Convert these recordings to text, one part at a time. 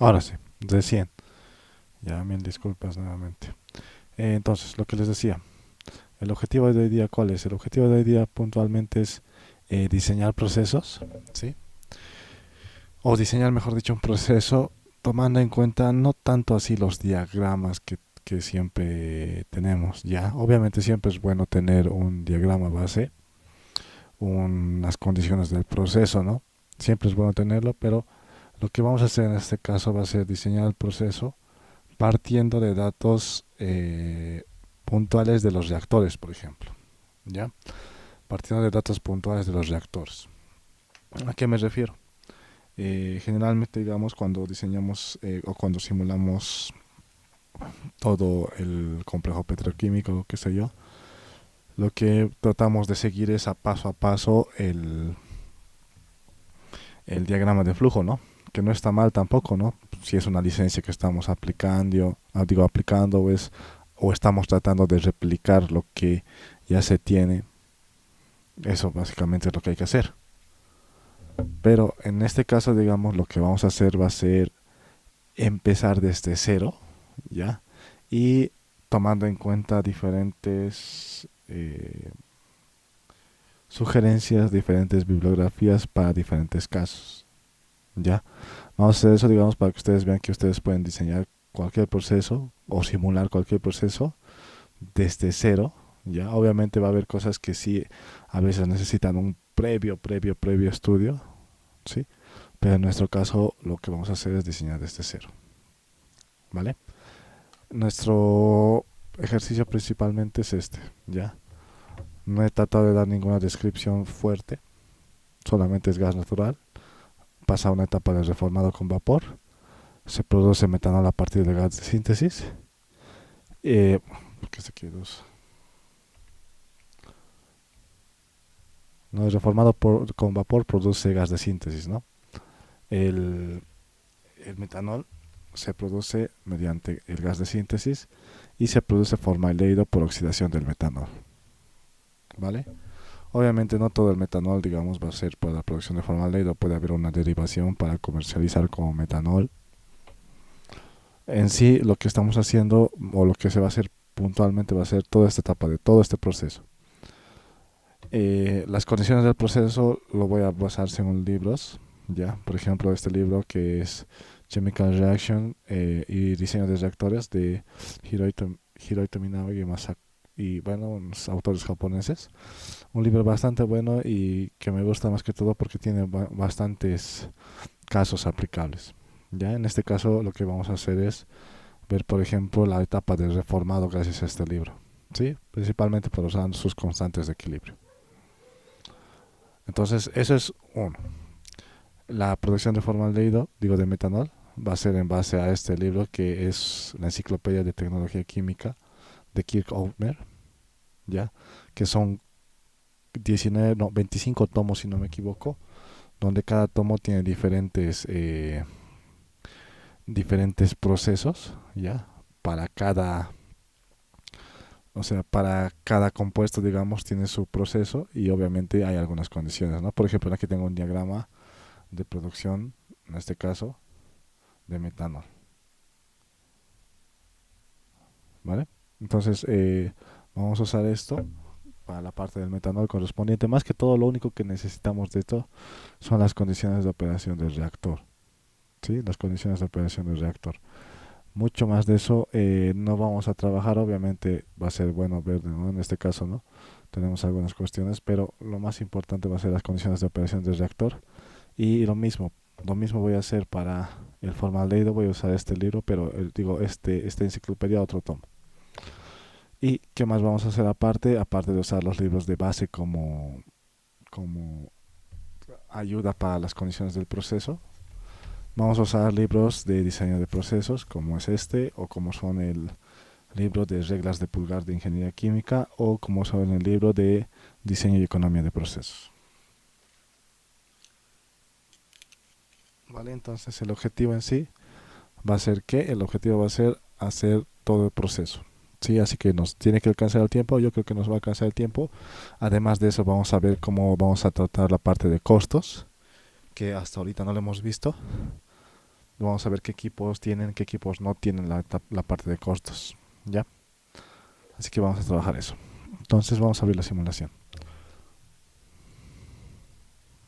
Ahora sí, recién. Ya, mil disculpas nuevamente. Entonces, lo que les decía, el objetivo de hoy día, ¿cuál es? El objetivo de hoy día puntualmente es diseñar procesos, ¿sí? O diseñar, mejor dicho, un proceso tomando en cuenta no tanto así los diagramas que siempre tenemos, ¿ya? Obviamente siempre es bueno tener un diagrama base, unas condiciones del proceso, ¿no? Siempre es bueno tenerlo, pero lo que vamos a hacer en este caso va a ser diseñar el proceso partiendo de datos puntuales de los reactores, por ejemplo. ¿Ya? Partiendo de datos puntuales de los reactores. ¿A qué me refiero? Generalmente, digamos, cuando diseñamos o cuando simulamos todo el complejo petroquímico, qué sé yo, lo que tratamos de seguir es a paso el diagrama de flujo, ¿no? Que no está mal tampoco, ¿no? Si es una licencia que estamos aplicando, digo, aplicando o estamos tratando de replicar lo que ya se tiene, eso básicamente es lo que hay que hacer. Pero en este caso, digamos, lo que vamos a hacer va a ser empezar desde cero, ¿ya? Y tomando en cuenta diferentes sugerencias, diferentes bibliografías para diferentes casos, ¿ya? Vamos a hacer eso, digamos, para que ustedes vean que ustedes pueden diseñar cualquier proceso o simular cualquier proceso desde cero, ¿ya? Obviamente va a haber cosas que sí a veces necesitan un previo estudio, ¿sí? Pero en nuestro caso lo que vamos a hacer es diseñar desde cero, ¿vale? Nuestro ejercicio principalmente es este, ¿ya? No he tratado de dar ninguna descripción fuerte, solamente es gas natural, pasa a una etapa de reformado con vapor, se produce metanol a partir del gas de síntesis, ¿qué se quiere? No, el reformado con vapor produce gas de síntesis, ¿no? El, el metanol se produce mediante el gas de síntesis y se produce formaldehído por oxidación del metanol, ¿vale? Obviamente no todo el metanol, digamos, va a ser para la producción de formaldehído, puede haber una derivación para comercializar como metanol. En sí, lo que estamos haciendo o lo que se va a hacer puntualmente va a ser toda esta etapa de todo este proceso. Las condiciones del proceso lo voy a basar según libros, ya, por ejemplo, este libro que es Chemical Reaction y diseño de reactores de Hirohito Minabe y bueno, unos autores japoneses. Un libro bastante bueno y que me gusta más que todo porque tiene bastantes casos aplicables. Ya, en este caso lo que vamos a hacer es ver, por ejemplo, la etapa del reformado gracias a este libro, ¿sí? Principalmente por usar sus constantes de equilibrio. Entonces, eso es uno. La producción de formaldehído, digo de metanol, va a ser en base a este libro que es la Enciclopedia de Tecnología Química de Kirk Outmer, ¿ya? Que son 19, no, 25 tomos si no me equivoco, donde cada tomo tiene diferentes procesos, ¿ya? Para cada, o sea, para cada compuesto, digamos, tiene su proceso y obviamente hay algunas condiciones, ¿no? Por ejemplo, aquí tengo un diagrama de producción, en este caso, de metanol, ¿vale? Entonces, vamos a usar esto para la parte del metanol correspondiente. Más que todo, lo único que necesitamos de esto son las condiciones de operación del reactor, ¿sí? Las condiciones de operación del reactor. Mucho más de eso no vamos a trabajar, obviamente va a ser bueno ver, ¿no? En este caso, ¿no? Tenemos algunas cuestiones, pero lo más importante va a ser las condiciones de operación del reactor. Y lo mismo voy a hacer para el formaldehído, voy a usar este libro, pero digo, esta enciclopedia, otro tomo. ¿Y qué más vamos a hacer aparte? Aparte de usar los libros de base como ayuda para las condiciones del proceso, vamos a usar libros de diseño de procesos, como es este, o como son el libro de reglas de pulgar de ingeniería química, o como son el libro de diseño y economía de procesos. Vale, entonces el objetivo en sí va a ser que el objetivo va a ser hacer todo el proceso. Sí, así que nos tiene que alcanzar el tiempo, yo creo que nos va a alcanzar el tiempo. Además de eso, vamos a ver cómo vamos a tratar la parte de costos, que hasta ahorita no lo hemos visto. Vamos a ver qué equipos tienen, qué equipos no tienen la parte de costos, ¿ya? Así que vamos a trabajar eso. Entonces vamos a abrir la simulación.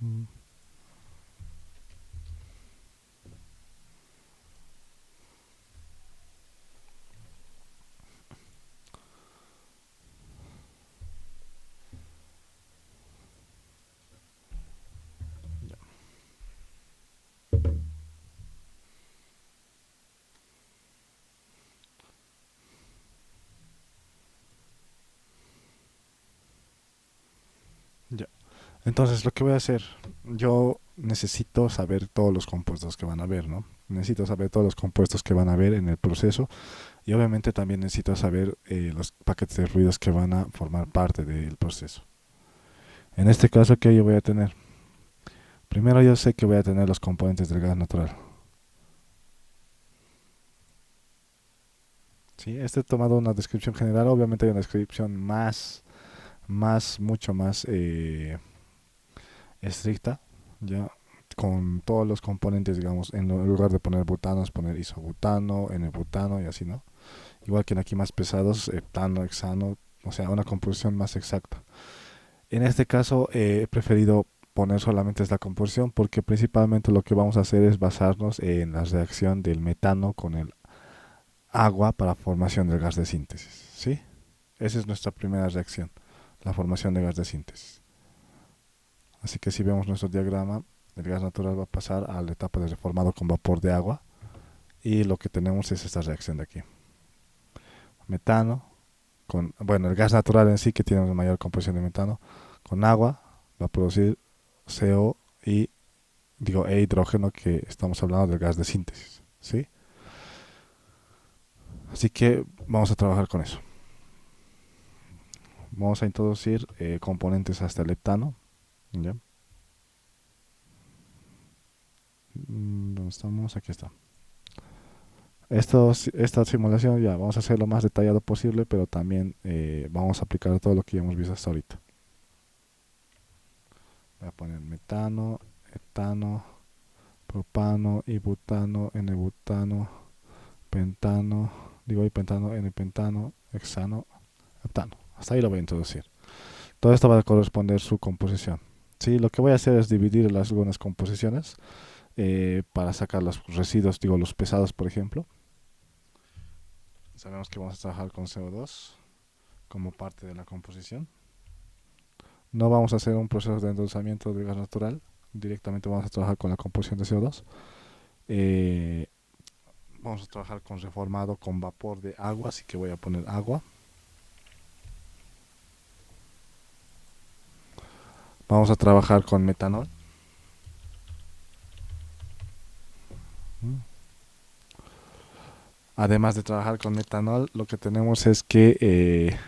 Mm, ya. Ya. Entonces, lo que voy a hacer, yo necesito saber todos los compuestos que van a haber, ¿no? Necesito saber todos los compuestos que van a haber en el proceso y obviamente también necesito saber los paquetes de ruidos que van a formar parte del proceso. En este caso, ¿qué yo voy a tener? Primero yo sé que voy a tener los componentes del gas natural. Sí, este he tomado una descripción general, obviamente hay una descripción mucho más estricta, ya con todos los componentes, digamos, en lugar de poner butanos, poner isobutano, N-butano y así, ¿no? Igual que en aquí más pesados, heptano, hexano, o sea, una composición más exacta. En este caso he preferido poner solamente esta composición porque principalmente lo que vamos a hacer es basarnos en la reacción del metano con el agua para formación del gas de síntesis, ¿sí? Esa es nuestra primera reacción, la formación de gas de síntesis. Así que si vemos nuestro diagrama, el gas natural va a pasar a la etapa de reformado con vapor de agua y lo que tenemos es esta reacción de aquí. Metano, bueno, el gas natural en sí que tiene una mayor composición de metano, con agua va a producir CO y e hidrógeno que estamos hablando del gas de síntesis, ¿sí? Así que vamos a trabajar con eso. Vamos a introducir componentes hasta el heptano, ¿ya? ¿Dónde estamos? Aquí está. Esta simulación ya vamos a hacer lo más detallado posible, pero también vamos a aplicar todo lo que ya hemos visto hasta ahorita. Voy a poner metano, etano, propano, ibutano, n-butano, pentano, pentano, n-pentano, hexano, heptano. Hasta ahí lo voy a introducir. Todo esto va a corresponder su composición. Sí, lo que voy a hacer es dividir las algunas composiciones para sacar los residuos, los pesados, por ejemplo. Sabemos que vamos a trabajar con CO2 como parte de la composición. No vamos a hacer un proceso de endulzamiento de gas natural, directamente vamos a trabajar con la composición de CO2. Eh, Vamos a trabajar con reformado con vapor de agua, así que voy a poner agua. Vamos a trabajar con metanol. Además de trabajar con metanol, lo que tenemos es que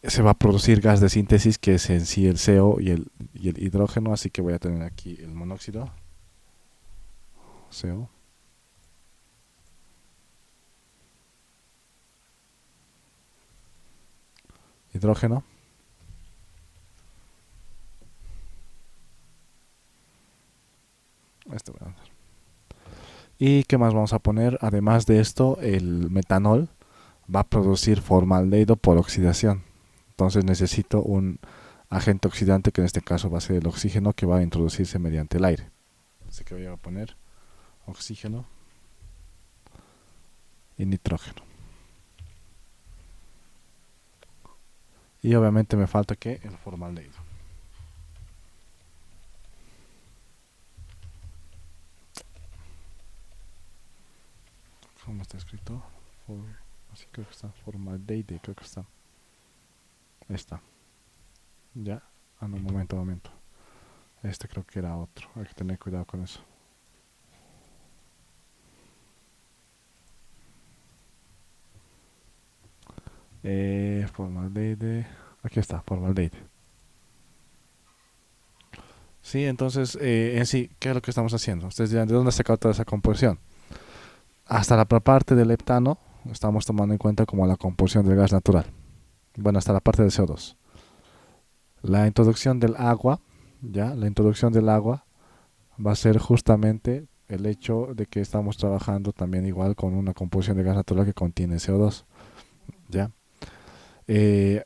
se va a producir gas de síntesis, que es en sí el CO y el hidrógeno, así que voy a tener aquí el monóxido, CO, hidrógeno, este voy a hacer. ¿Y qué más vamos a poner? Además de esto, el metanol va a producir formaldehído por oxidación. Entonces necesito un agente oxidante, que en este caso va a ser el oxígeno, que va a introducirse mediante el aire. Así que voy a poner oxígeno y nitrógeno. Y obviamente me falta que el formaldehído. ¿Cómo está escrito? Así creo que está. Formaldehído, creo que está. Ahí está. Ya. Ah, no, momento. Este creo que era otro. Hay que tener cuidado con eso. Formaldehído. Aquí está, formaldehído. Sí, entonces, en sí, ¿qué es lo que estamos haciendo? Ustedes dirán, ¿de dónde se sacado toda esa composición? Hasta la parte del heptano estamos tomando en cuenta como la composición del gas natural. Bueno, hasta la parte del CO2. La introducción del agua, ya, la introducción del agua va a ser justamente el hecho de que estamos trabajando también igual con una composición de gas natural que contiene CO2, ¿ya? Eh,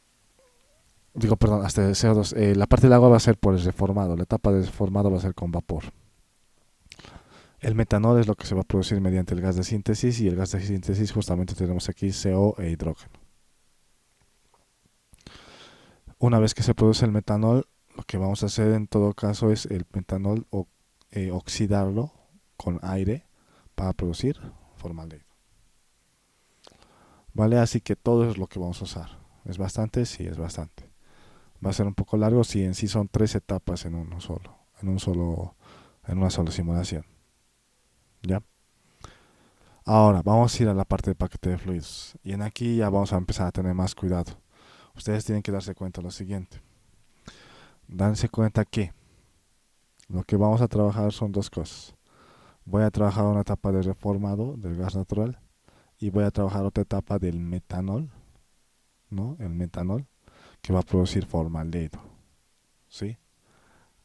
Digo, perdón, hasta el CO2. La parte del agua va a ser por el reformado, la etapa de reformado va a ser con vapor. El metanol es lo que se va a producir mediante el gas de síntesis y el gas de síntesis justamente tenemos aquí CO e hidrógeno. Una vez que se produce el metanol, lo que vamos a hacer en todo caso es el metanol oxidarlo con aire para producir formaldehído. ¿Vale? Así que todo es lo que vamos a usar. ¿Es bastante? Sí, es bastante. Va a ser un poco largo si en sí son tres etapas en uno solo, en una sola simulación. ¿Ya? Ahora vamos a ir a la parte de paquete de fluidos. Y en aquí ya vamos a empezar a tener más cuidado. Ustedes tienen que darse cuenta de lo siguiente. Danse cuenta que lo que vamos a trabajar son dos cosas. Voy a trabajar una etapa de reformado del gas natural y voy a trabajar otra etapa del metanol, ¿no? El metanol que va a producir formaldehído, ¿sí?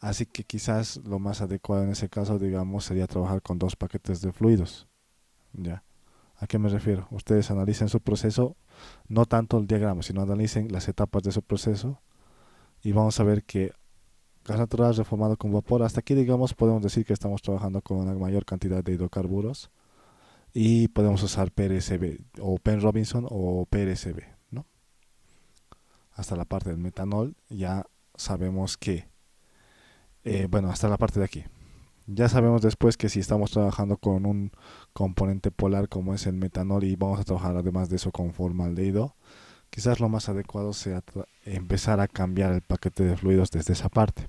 Así que quizás lo más adecuado en ese caso, digamos, sería trabajar con dos paquetes de fluidos, ¿ya? ¿A qué me refiero? Ustedes analicen su proceso, no tanto el diagrama, sino analicen las etapas de su proceso y vamos a ver que gas natural reformado con vapor, hasta aquí digamos podemos decir que estamos trabajando con una mayor cantidad de hidrocarburos y podemos usar PRSB o Penn Robinson o PRSB, ¿no? Hasta la parte del metanol ya sabemos que, bueno, hasta la parte de aquí. Ya sabemos después que si estamos trabajando con un componente polar como es el metanol y vamos a trabajar además de eso con formaldehído, quizás lo más adecuado sea empezar a cambiar el paquete de fluidos desde esa parte,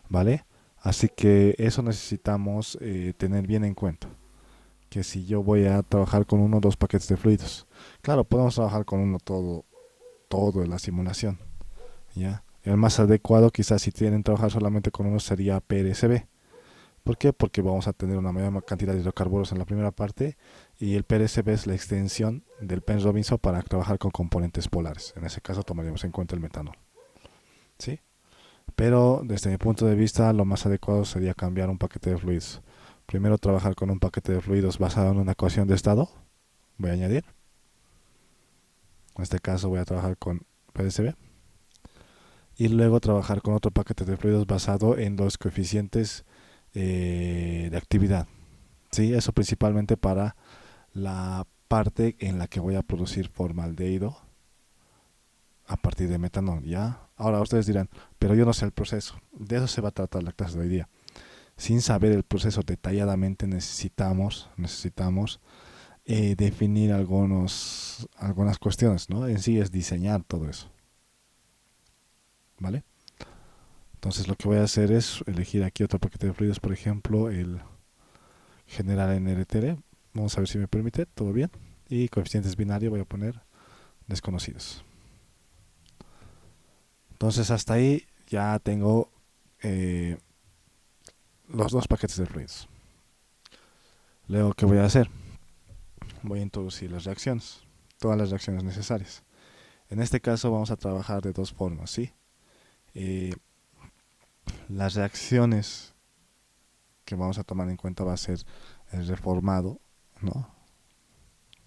¿vale? Así que eso necesitamos tener bien en cuenta, que si yo voy a trabajar con uno o dos paquetes de fluidos, claro, podemos trabajar con uno todo en la simulación, ¿ya? El más adecuado quizás si tienen trabajar solamente con uno sería PRSB. ¿Por qué? Porque vamos a tener una mayor cantidad de hidrocarburos en la primera parte y el PRSB es la extensión del Penn Robinson para trabajar con componentes polares. En ese caso tomaríamos en cuenta el metanol, ¿sí? Pero desde mi punto de vista lo más adecuado sería cambiar un paquete de fluidos. Primero trabajar con un paquete de fluidos basado en una ecuación de estado. Voy a añadir. En este caso voy a trabajar con PSB. Y luego trabajar con otro paquete de fluidos basado en los coeficientes de actividad. Sí, eso principalmente para la parte en la que voy a producir formaldehído a partir de metanol, ¿ya? Ahora ustedes dirán, pero yo no sé el proceso. De eso se va a tratar la clase de hoy día. Sin saber el proceso detalladamente necesitamos definir algunas cuestiones, ¿no? En sí es diseñar todo eso, ¿vale? Entonces lo que voy a hacer es elegir aquí otro paquete de fluidos, por ejemplo, el general NRTL. Vamos a ver si me permite, todo bien. Y coeficientes binarios voy a poner desconocidos. Entonces hasta ahí ya tengo eh, los dos paquetes de fluidos. Luego, ¿qué voy a hacer? Voy a introducir las reacciones, todas las reacciones necesarias. En este caso vamos a trabajar de dos formas, ¿sí? Eh, las reacciones que vamos a tomar en cuenta va a ser el reformado, ¿no?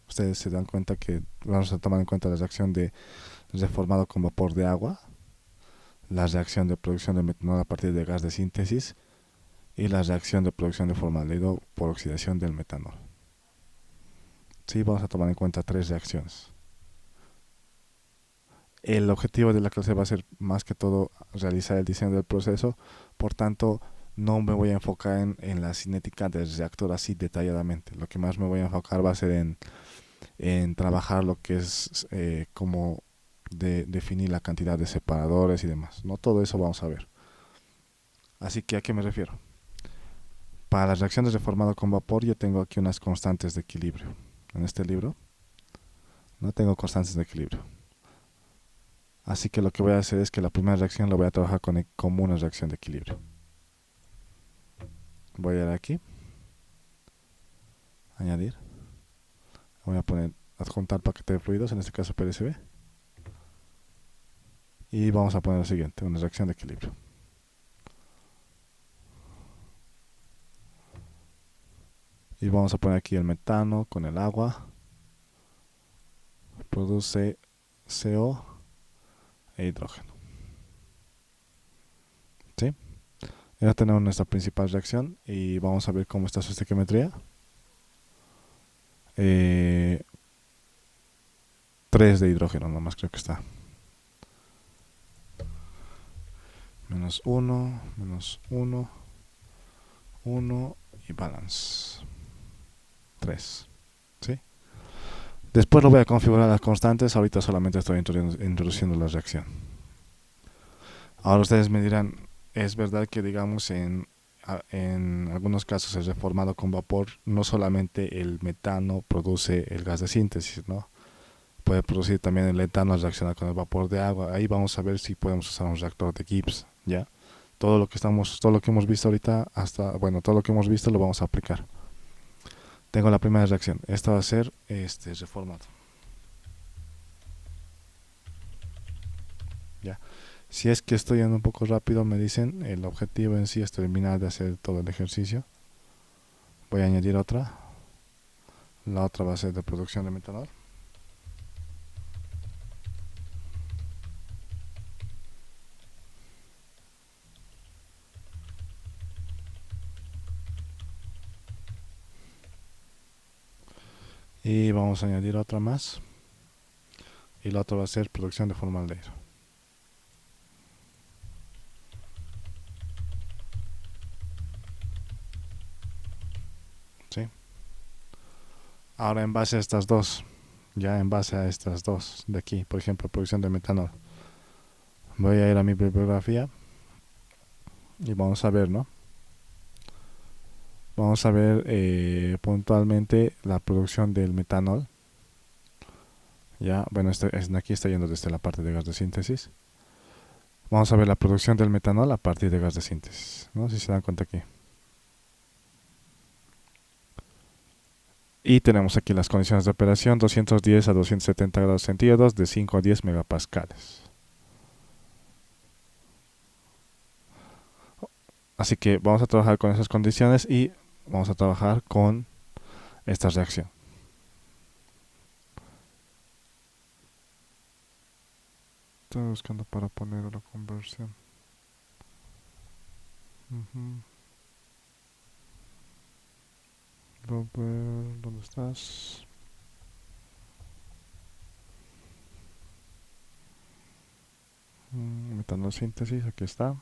Ustedes se dan cuenta que vamos a tomar en cuenta la reacción de reformado con vapor de agua, la reacción de producción de metanol a partir de gas de síntesis y la reacción de producción de formaldehído por oxidación del metanol. Sí, vamos a tomar en cuenta tres reacciones. El objetivo de la clase va a ser más que todo realizar el diseño del proceso, por tanto no me voy a enfocar en la cinética del reactor así detalladamente. Lo que más me voy a enfocar va a ser en trabajar lo que es como definir la cantidad de separadores y demás. No todo eso vamos a ver. Así que ¿a qué me refiero? Para las reacciones de formado con vapor yo tengo aquí unas constantes de equilibrio. En este libro no tengo constantes de equilibrio. Así que lo que voy a hacer es que la primera reacción la voy a trabajar como una reacción de equilibrio. Voy a ir aquí, añadir. Voy a poner adjuntar paquete de fluidos, en este caso PSB. Y vamos a poner lo siguiente, una reacción de equilibrio. Y vamos a poner aquí el metano con el agua. Produce CO e hidrógeno. ¿Sí? Ya tenemos nuestra principal reacción y vamos a ver cómo está su estequiometría. 3 de hidrógeno nomás creo que está. Menos 1, menos 1, 1 y balance. 3. ¿Sí? Después lo voy a configurar las constantes. Ahorita solamente estoy introduciendo la reacción. Ahora ustedes me dirán, es verdad que digamos en algunos casos el reformado con vapor no solamente el metano produce el gas de síntesis, ¿no? Puede producir también el etano al reaccionar con el vapor de agua. Ahí vamos a ver si podemos usar un reactor de Gibbs, ¿ya? Todo lo que hemos visto ahorita todo lo que hemos visto lo vamos a aplicar. Tengo la primera reacción. Esta va a ser reformado. Ya. Si es que estoy yendo un poco rápido, me dicen, el objetivo en sí es terminar de hacer todo el ejercicio. Voy a añadir otra. La otra va a ser de producción de metanol. Y vamos a añadir otra más. Y la otra va a ser producción de formaldehído. ¿Sí? Ahora en base a estas dos, de aquí, por ejemplo, producción de metanol, voy a ir a mi bibliografía y vamos a ver, ¿no? Vamos a ver puntualmente la producción del metanol. Ya, bueno, aquí está yendo desde la parte de gas de síntesis. Vamos a ver la producción del metanol a partir de gas de síntesis, ¿no? Si se dan cuenta aquí. Y tenemos aquí las condiciones de operación, 210 a 270 grados centígrados de 5 a 10 megapascales. Así que vamos a trabajar con esas condiciones y vamos a trabajar con esta reacción. Estoy buscando para poner la conversión. Robert, ¿dónde estás? Metanol síntesis, aquí está.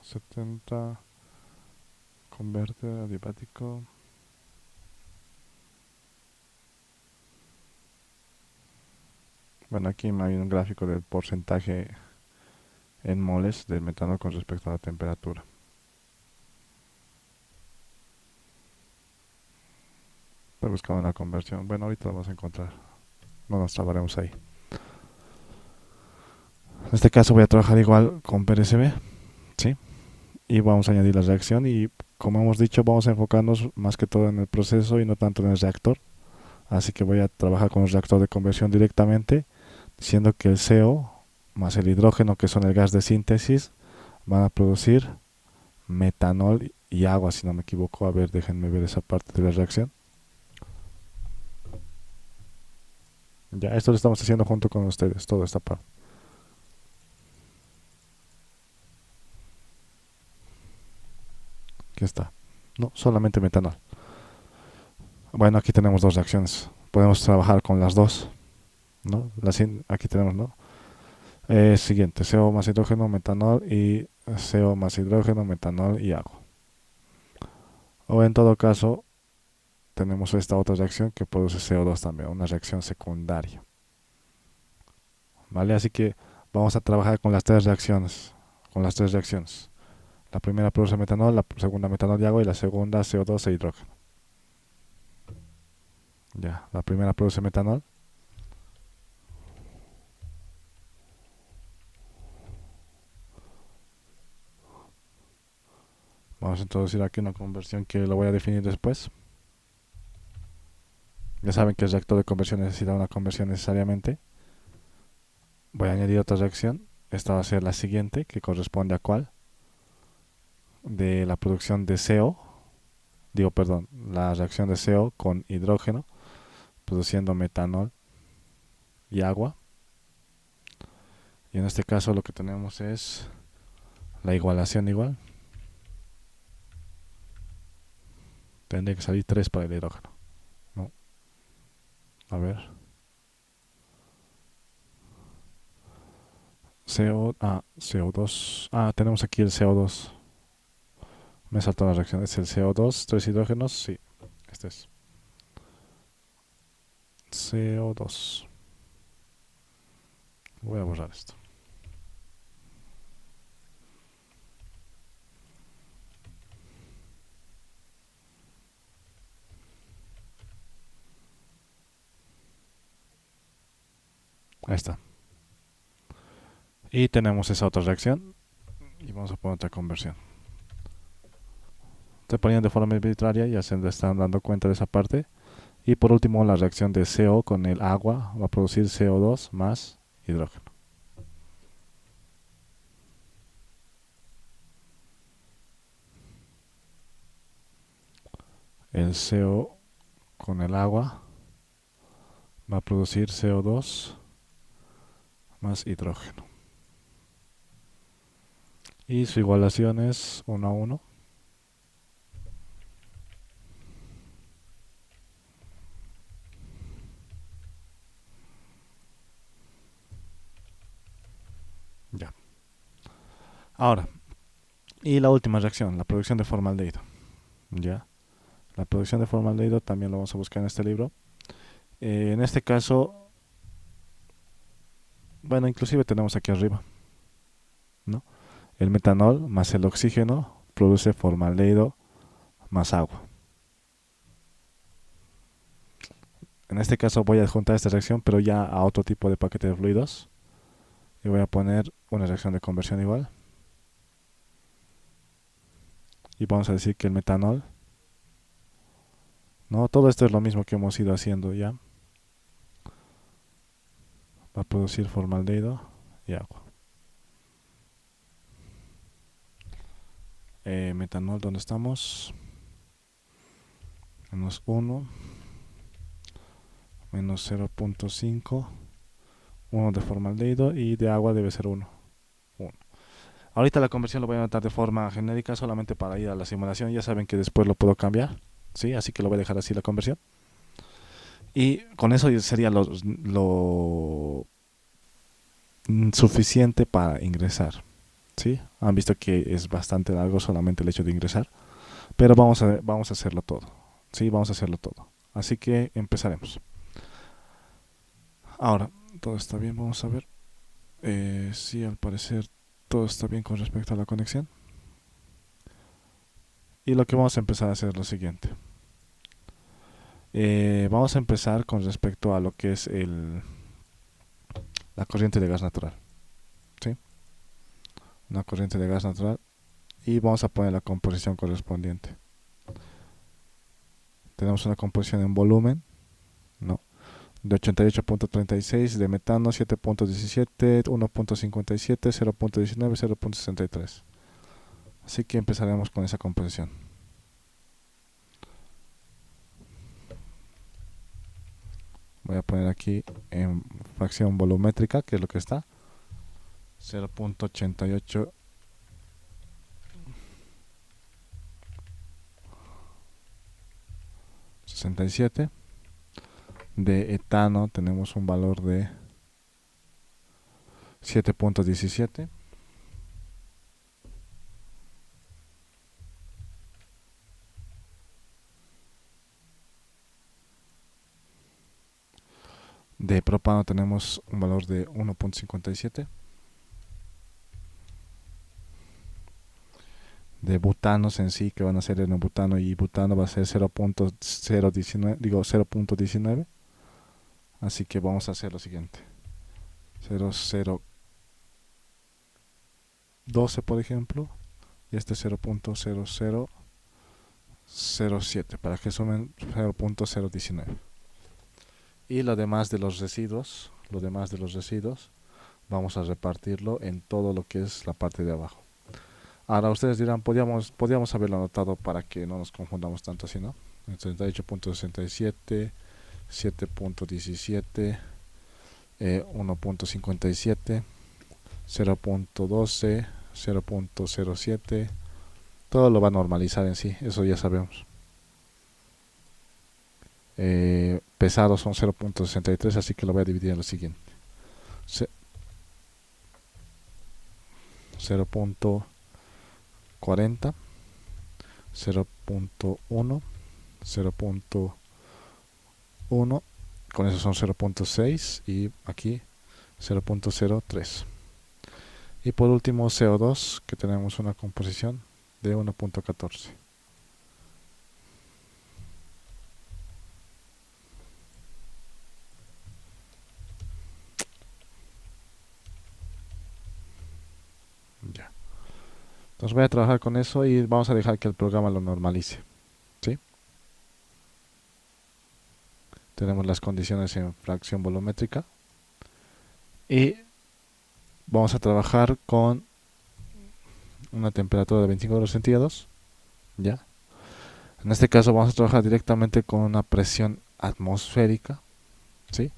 ...70... converte adiabático. Bueno, aquí hay un gráfico del porcentaje en moles del metanol con respecto a la temperatura. Estoy buscando una conversión. Bueno, ahorita la vamos a encontrar. No nos trabaremos ahí. En este caso voy a trabajar igual con PRSB, ¿sí? Y vamos a añadir la reacción y, como hemos dicho, vamos a enfocarnos más que todo en el proceso y no tanto en el reactor. Así que voy a trabajar con el reactor de conversión directamente, diciendo que el CO más el hidrógeno, que son el gas de síntesis, van a producir metanol y agua, si no me equivoco. A ver, déjenme ver esa parte de la reacción. Ya, esto lo estamos haciendo junto con ustedes, toda esta parte. Aquí está. No, solamente metanol. Bueno, aquí tenemos dos reacciones. Podemos trabajar con las dos, ¿no? Aquí tenemos, ¿no? Siguiente, CO más hidrógeno, metanol y CO más hidrógeno, metanol y agua. O en todo caso, tenemos esta otra reacción que produce CO2 también, una reacción secundaria. ¿Vale? Así que vamos a trabajar con las tres reacciones. La primera produce metanol, la segunda metanol y agua y la segunda CO2 e hidrógeno. Ya, la primera produce metanol. Vamos a introducir aquí una conversión que lo voy a definir después. Ya saben que el reactor de conversión necesita una conversión necesariamente. Voy a añadir otra reacción esta va a ser la siguiente, que corresponde a cuál, de la producción de CO, digo, perdón, la reacción de CO con hidrógeno, produciendo metanol y agua. Y en este caso lo que tenemos es la igualación igual. Tendría que salir 3 para el hidrógeno. No. A ver. CO2. Tenemos aquí el CO2. Me saltó la reacción. ¿Es el CO2? ¿3 hidrógenos? Sí. Este es. CO2. Voy a borrar esto. Ahí está. Y tenemos esa otra reacción. Y vamos a poner otra conversión. Se ponían de forma arbitraria, ya se están dando cuenta de esa parte. Y por último, la reacción de CO con el agua va a producir CO2 más hidrógeno. El CO con el agua va a producir CO2 más hidrógeno. Y su igualación es 1 a 1. Ya. Ahora, y la última reacción, la producción de formaldehído. Ya. La producción de formaldehído también lo vamos a buscar en este libro. En este caso, bueno, inclusive tenemos aquí arriba, ¿no? El metanol más el oxígeno produce formaldehído más agua. En este caso voy a adjuntar esta reacción, pero ya a otro tipo de paquete de fluidos. Y voy a poner una reacción de conversión igual. Y vamos a decir que el metanol, no, todo esto es lo mismo que hemos ido haciendo ya. Va a producir formaldehído y agua. Metanol, ¿dónde estamos? Menos 1, menos 0.5, 1 de formaldehído y de agua debe ser 1. Ahorita la conversión lo voy a anotar de forma genérica solamente para ir a la simulación. Ya saben que después lo puedo cambiar, ¿sí? Así que lo voy a dejar así la conversión. Y con eso sería lo suficiente para ingresar, ¿sí? Han visto que es bastante largo solamente el hecho de ingresar, pero vamos a hacerlo todo, ¿sí? Vamos a hacerlo todo. Así que empezaremos. Ahora, todo está bien, vamos a ver. Sí, al parecer todo está bien con respecto a la conexión. Y lo que vamos a empezar a hacer es lo siguiente. Vamos a empezar con respecto a lo que es la corriente de gas natural, ¿sí? Una corriente de gas natural. Y vamos a poner la composición correspondiente. Tenemos una composición en volumen, ¿no? De 88.36, de metano 7.17, 1.57, 0.19, 0.63. Así que empezaremos con esa composición. Voy a poner aquí en fracción volumétrica, que es lo que está. 0.88 67. De etano tenemos un valor de 7.17. De propano tenemos un valor de 1.57. De butanos en sí, que van a ser en butano y butano va a ser 0.019, digo 0.19. Así que vamos a hacer lo siguiente. 0.012 por ejemplo, y este 0.0007 para que sumen 0.019. Y lo demás de los residuos vamos a repartirlo en todo lo que es la parte de abajo. Ahora ustedes dirán, podríamos haberlo anotado para que no nos confundamos tanto así, ¿no? 38.67, 7.17, 1.57, 0.12, 0.07, todo lo va a normalizar en sí, eso ya sabemos. Pesados son 0.63, así que lo voy a dividir en lo siguiente. 0.40, 0.1, 0.1, con eso son 0.6 y aquí 0.03. Y por último CO2, que tenemos una composición de 1.14. Ya. Entonces voy a trabajar con eso y vamos a dejar que el programa lo normalice. ¿Sí? Tenemos las condiciones en fracción volumétrica y vamos a trabajar con una temperatura de 25 grados centígrados. ¿Ya? En este caso vamos a trabajar directamente con una presión atmosférica. ¿Sí?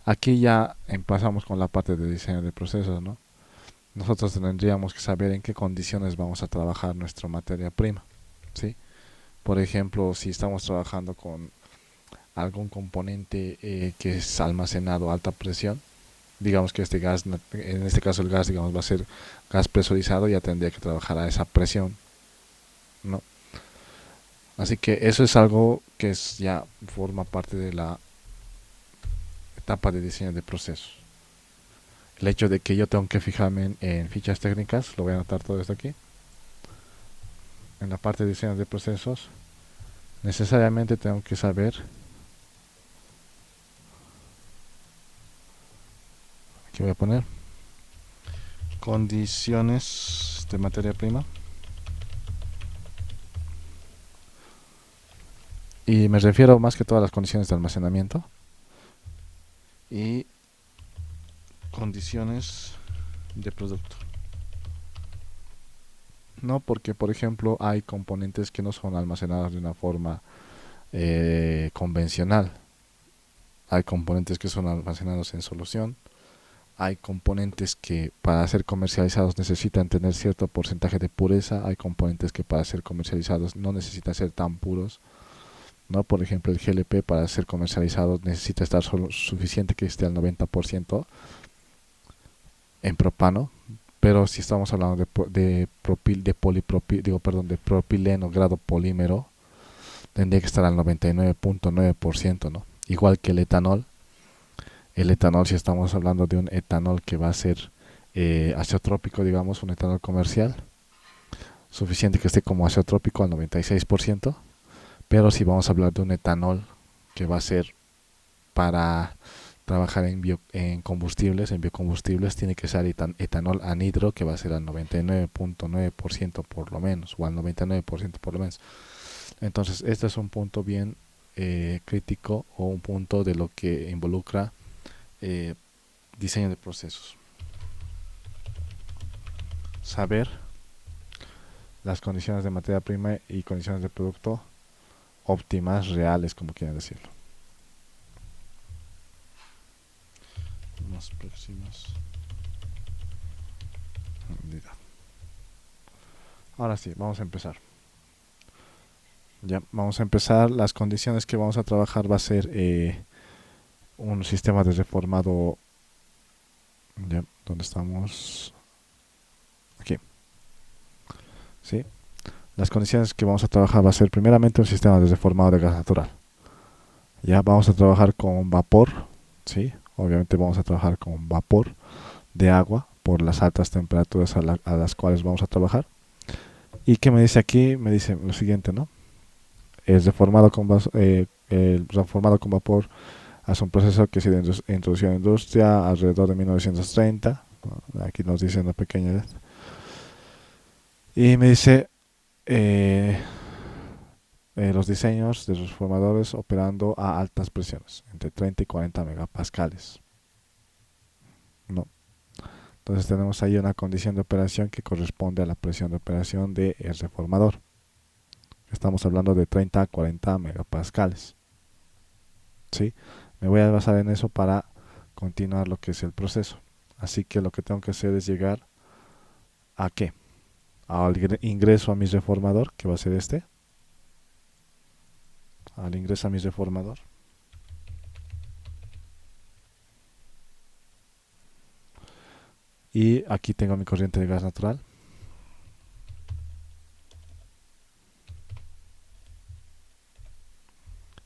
Aquí ya empezamos con la parte de diseño de procesos, ¿no? Nosotros tendríamos que saber en qué condiciones vamos a trabajar nuestra materia prima, ¿sí? Por ejemplo, si estamos trabajando con algún componente que es almacenado a alta presión, digamos que este gas, en este caso el gas, digamos, va a ser gas presurizado, ya tendría que trabajar a esa presión, ¿no? Así que eso es algo que ya forma parte de la etapa de diseño de procesos. El hecho de que yo tengo que fijarme en fichas técnicas, lo voy a anotar todo esto aquí. En la parte de diseño de procesos, necesariamente tengo que saber, aquí voy a poner, condiciones de materia prima. Y me refiero más que todas las condiciones de almacenamiento y condiciones de producto. No porque, por ejemplo, hay componentes que no son almacenados de una forma convencional. Hay componentes que son almacenados en solución. Hay componentes que para ser comercializados necesitan tener cierto porcentaje de pureza. Hay componentes que para ser comercializados no necesitan ser tan puros, ¿no? Por ejemplo, el GLP para ser comercializado necesita estar solo suficiente que esté al 90% en propano, pero si estamos hablando de propileno grado polímero, tendría que estar al 99.9%, ¿no? Igual que el etanol, si estamos hablando de un etanol que va a ser azeotrópico, digamos, un etanol comercial, suficiente que esté como azeotrópico al 96%, pero si vamos a hablar de un etanol que va a ser para trabajar en combustibles, en biocombustibles, tiene que ser etanol anhidro, que va a ser al 99.9% por lo menos, o al 99% por lo menos. Entonces, este es un punto bien crítico, o un punto de lo que involucra eh, diseño de procesos. Saber las condiciones de materia prima y condiciones de producto óptimas, reales, como quieran decirlo. Más próximas. Ahora sí, vamos a empezar. Ya, vamos a empezar. Las condiciones que vamos a trabajar va a ser un sistema de reformado. Ya, ¿dónde estamos? Aquí. ¿Sí? Las condiciones que vamos a trabajar va a ser primeramente un sistema de reformado de gas natural. Ya vamos a trabajar con vapor, ¿sí? Obviamente vamos a trabajar con vapor de agua por las altas temperaturas a las cuales vamos a trabajar. ¿Y qué me dice aquí? Me dice lo siguiente, ¿no? El reformado con vapor hace un proceso que se introdució en la industria alrededor de 1930. Aquí nos dice una pequeña. Y me dice los diseños de los reformadores operando a altas presiones, entre 30 y 40 megapascales. No. Entonces tenemos ahí una condición de operación que corresponde a la presión de operación del reformador. Estamos hablando de 30 a 40 megapascales. ¿Sí? Me voy a basar en eso para continuar lo que es el proceso. Así que lo que tengo que hacer es llegar a ¿qué? Al ingreso a mi reformador, que va a ser este. Al ingreso a mi reformador. Y aquí tengo mi corriente de gas natural.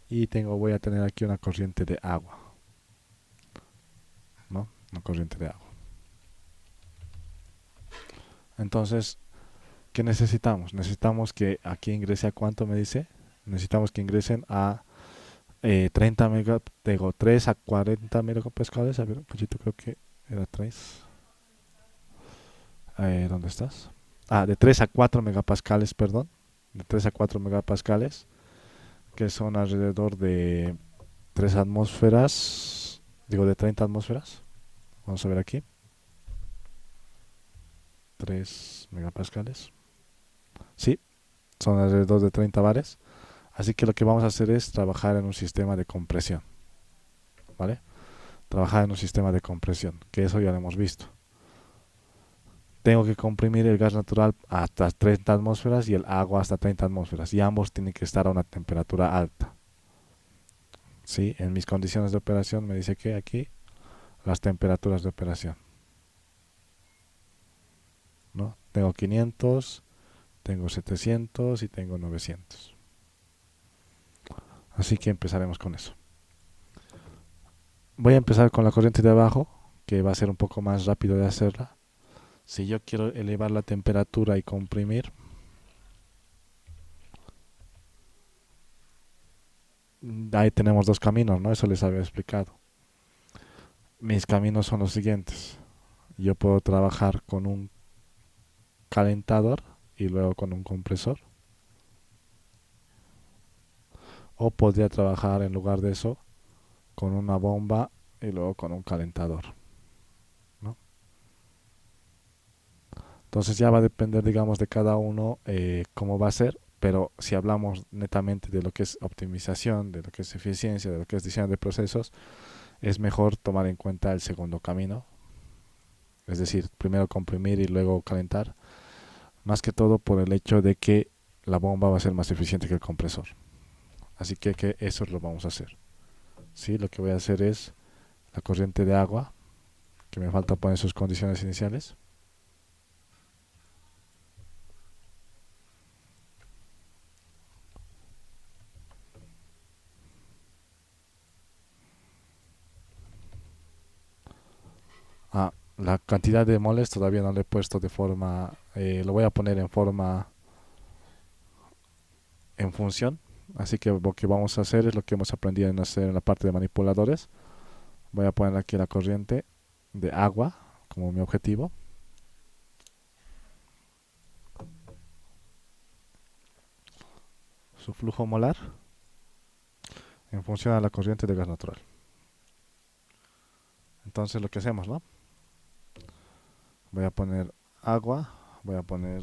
Y voy a tener aquí una corriente de agua, ¿no? Una corriente de agua. Entonces, ¿qué necesitamos? Necesitamos que aquí ingrese a cuánto me dice. Necesitamos que ingresen a 30 mega, digo 3 a 40 megapascales. A ver, un poquito, creo que era 3. ¿Dónde estás? De 3 a 4 megapascales, perdón. De 3 a 4 megapascales, que son alrededor de 3 atmósferas. Digo, de 30 atmósferas. Vamos a ver aquí. 3 megapascales. Sí, son alrededor de 30 bares. Así que lo que vamos a hacer es trabajar en un sistema de compresión. ¿Vale? Trabajar en un sistema de compresión, que eso ya lo hemos visto. Tengo que comprimir el gas natural hasta 30 atmósferas y el agua hasta 30 atmósferas. Y ambos tienen que estar a una temperatura alta. ¿Sí? En mis condiciones de operación me dice que aquí las temperaturas de operación, ¿no? Tengo 500, tengo 700 y tengo 900. Así que empezaremos con eso. Voy a empezar con la corriente de abajo, que va a ser un poco más rápido de hacerla. Si yo quiero elevar la temperatura y comprimir, ahí tenemos dos caminos, ¿no? Eso les había explicado. Mis caminos son los siguientes. Yo puedo trabajar con un calentador y luego con un compresor. O podría trabajar en lugar de eso con una bomba y luego con un calentador, ¿no? Entonces ya va a depender, digamos, de cada uno cómo va a ser. Pero si hablamos netamente de lo que es optimización, de lo que es eficiencia, de lo que es diseño de procesos, es mejor tomar en cuenta el segundo camino. Es decir, primero comprimir y luego calentar. Más que todo por el hecho de que la bomba va a ser más eficiente que el compresor. Así que eso lo vamos a hacer. ¿Sí? Lo que voy a hacer es la corriente de agua, que me falta poner sus condiciones iniciales. La cantidad de moles todavía no lo he puesto de forma, lo voy a poner en forma, en función. Así que lo que vamos a hacer es lo que hemos aprendido en hacer en la parte de manipuladores. Voy a poner aquí la corriente de agua como mi objetivo. Su flujo molar en función a la corriente de gas natural. Entonces lo que hacemos, ¿no? Voy a poner agua, voy a poner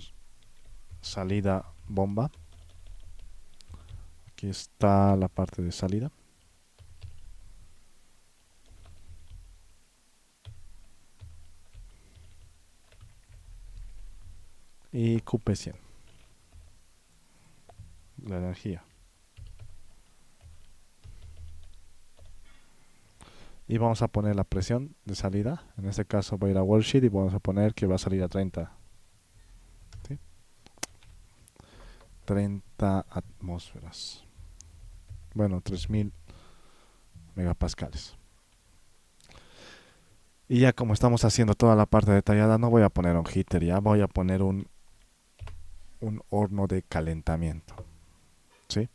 salida bomba. Aquí está la parte de salida. Y QP100, la energía. Y vamos a poner la presión de salida. En este caso voy a ir a worksheet y vamos a poner que va a salir a 30. ¿Sí? 30 atmósferas. Bueno, 3000 megapascales. Y ya como estamos haciendo toda la parte detallada, no voy a poner un heater, ya voy a poner un horno de calentamiento. ¿Sí?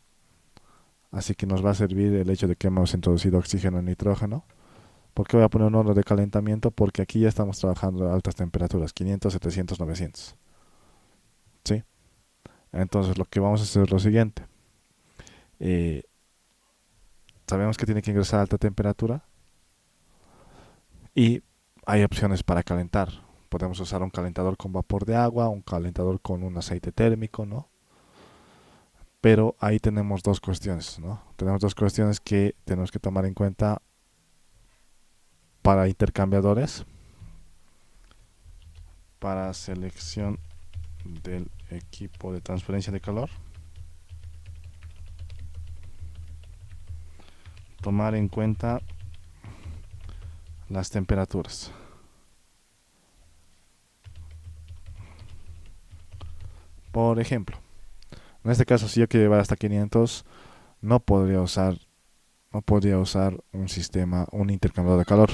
Así que nos va a servir el hecho de que hemos introducido oxígeno y nitrógeno. ¿Por qué voy a poner un horno de calentamiento? Porque aquí ya estamos trabajando a altas temperaturas, 500, 700, 900. ¿Sí? Entonces lo que vamos a hacer es lo siguiente. Eh, Sabemos que tiene que ingresar a alta temperatura y hay opciones para calentar. Podemos usar un calentador con vapor de agua, un calentador con un aceite térmico, ¿no? Pero ahí tenemos dos cuestiones, ¿no? Tenemos dos cuestiones que tenemos que tomar en cuenta para intercambiadores, para selección del equipo de transferencia de calor. Tomar en cuenta las temperaturas. Por ejemplo, en este caso, si yo quiero llevar hasta 500, no podría usar, no podría usar un intercambiador de calor.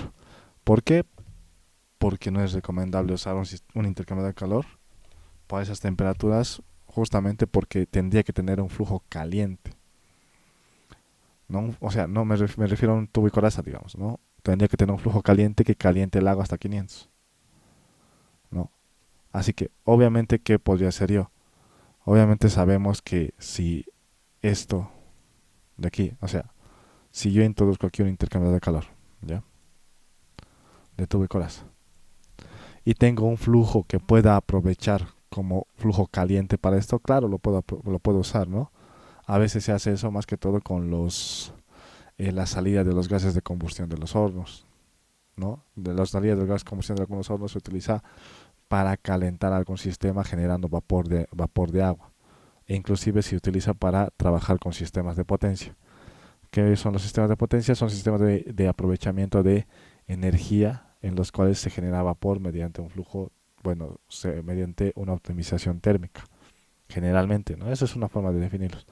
¿Por qué? Porque no es recomendable usar un intercambiador de calor para esas temperaturas, justamente porque tendría que tener un flujo caliente. ¿No? O sea, no me refiero a un tubo y coraza, digamos, ¿no? Tendría que tener un flujo caliente que caliente el agua hasta 500, ¿no? Así que, obviamente, ¿qué podría hacer yo? Obviamente sabemos que si esto de aquí, o sea, si yo introduzco aquí un intercambiador de calor, ¿ya? De tubo y coraza, y tengo un flujo que pueda aprovechar como flujo caliente para esto, claro, lo puedo usar, ¿no? A veces se hace eso más que todo con la salida de los gases de combustión de los hornos, ¿no? De las salidas de los gases de combustión de algunos hornos se utiliza para calentar algún sistema generando vapor de agua. E inclusive se utiliza para trabajar con sistemas de potencia. ¿Qué son los sistemas de potencia? Son sistemas de aprovechamiento de energía en los cuales se genera vapor mediante un flujo, bueno, mediante una optimización térmica, generalmente, ¿no? Esa es una forma de definirlos.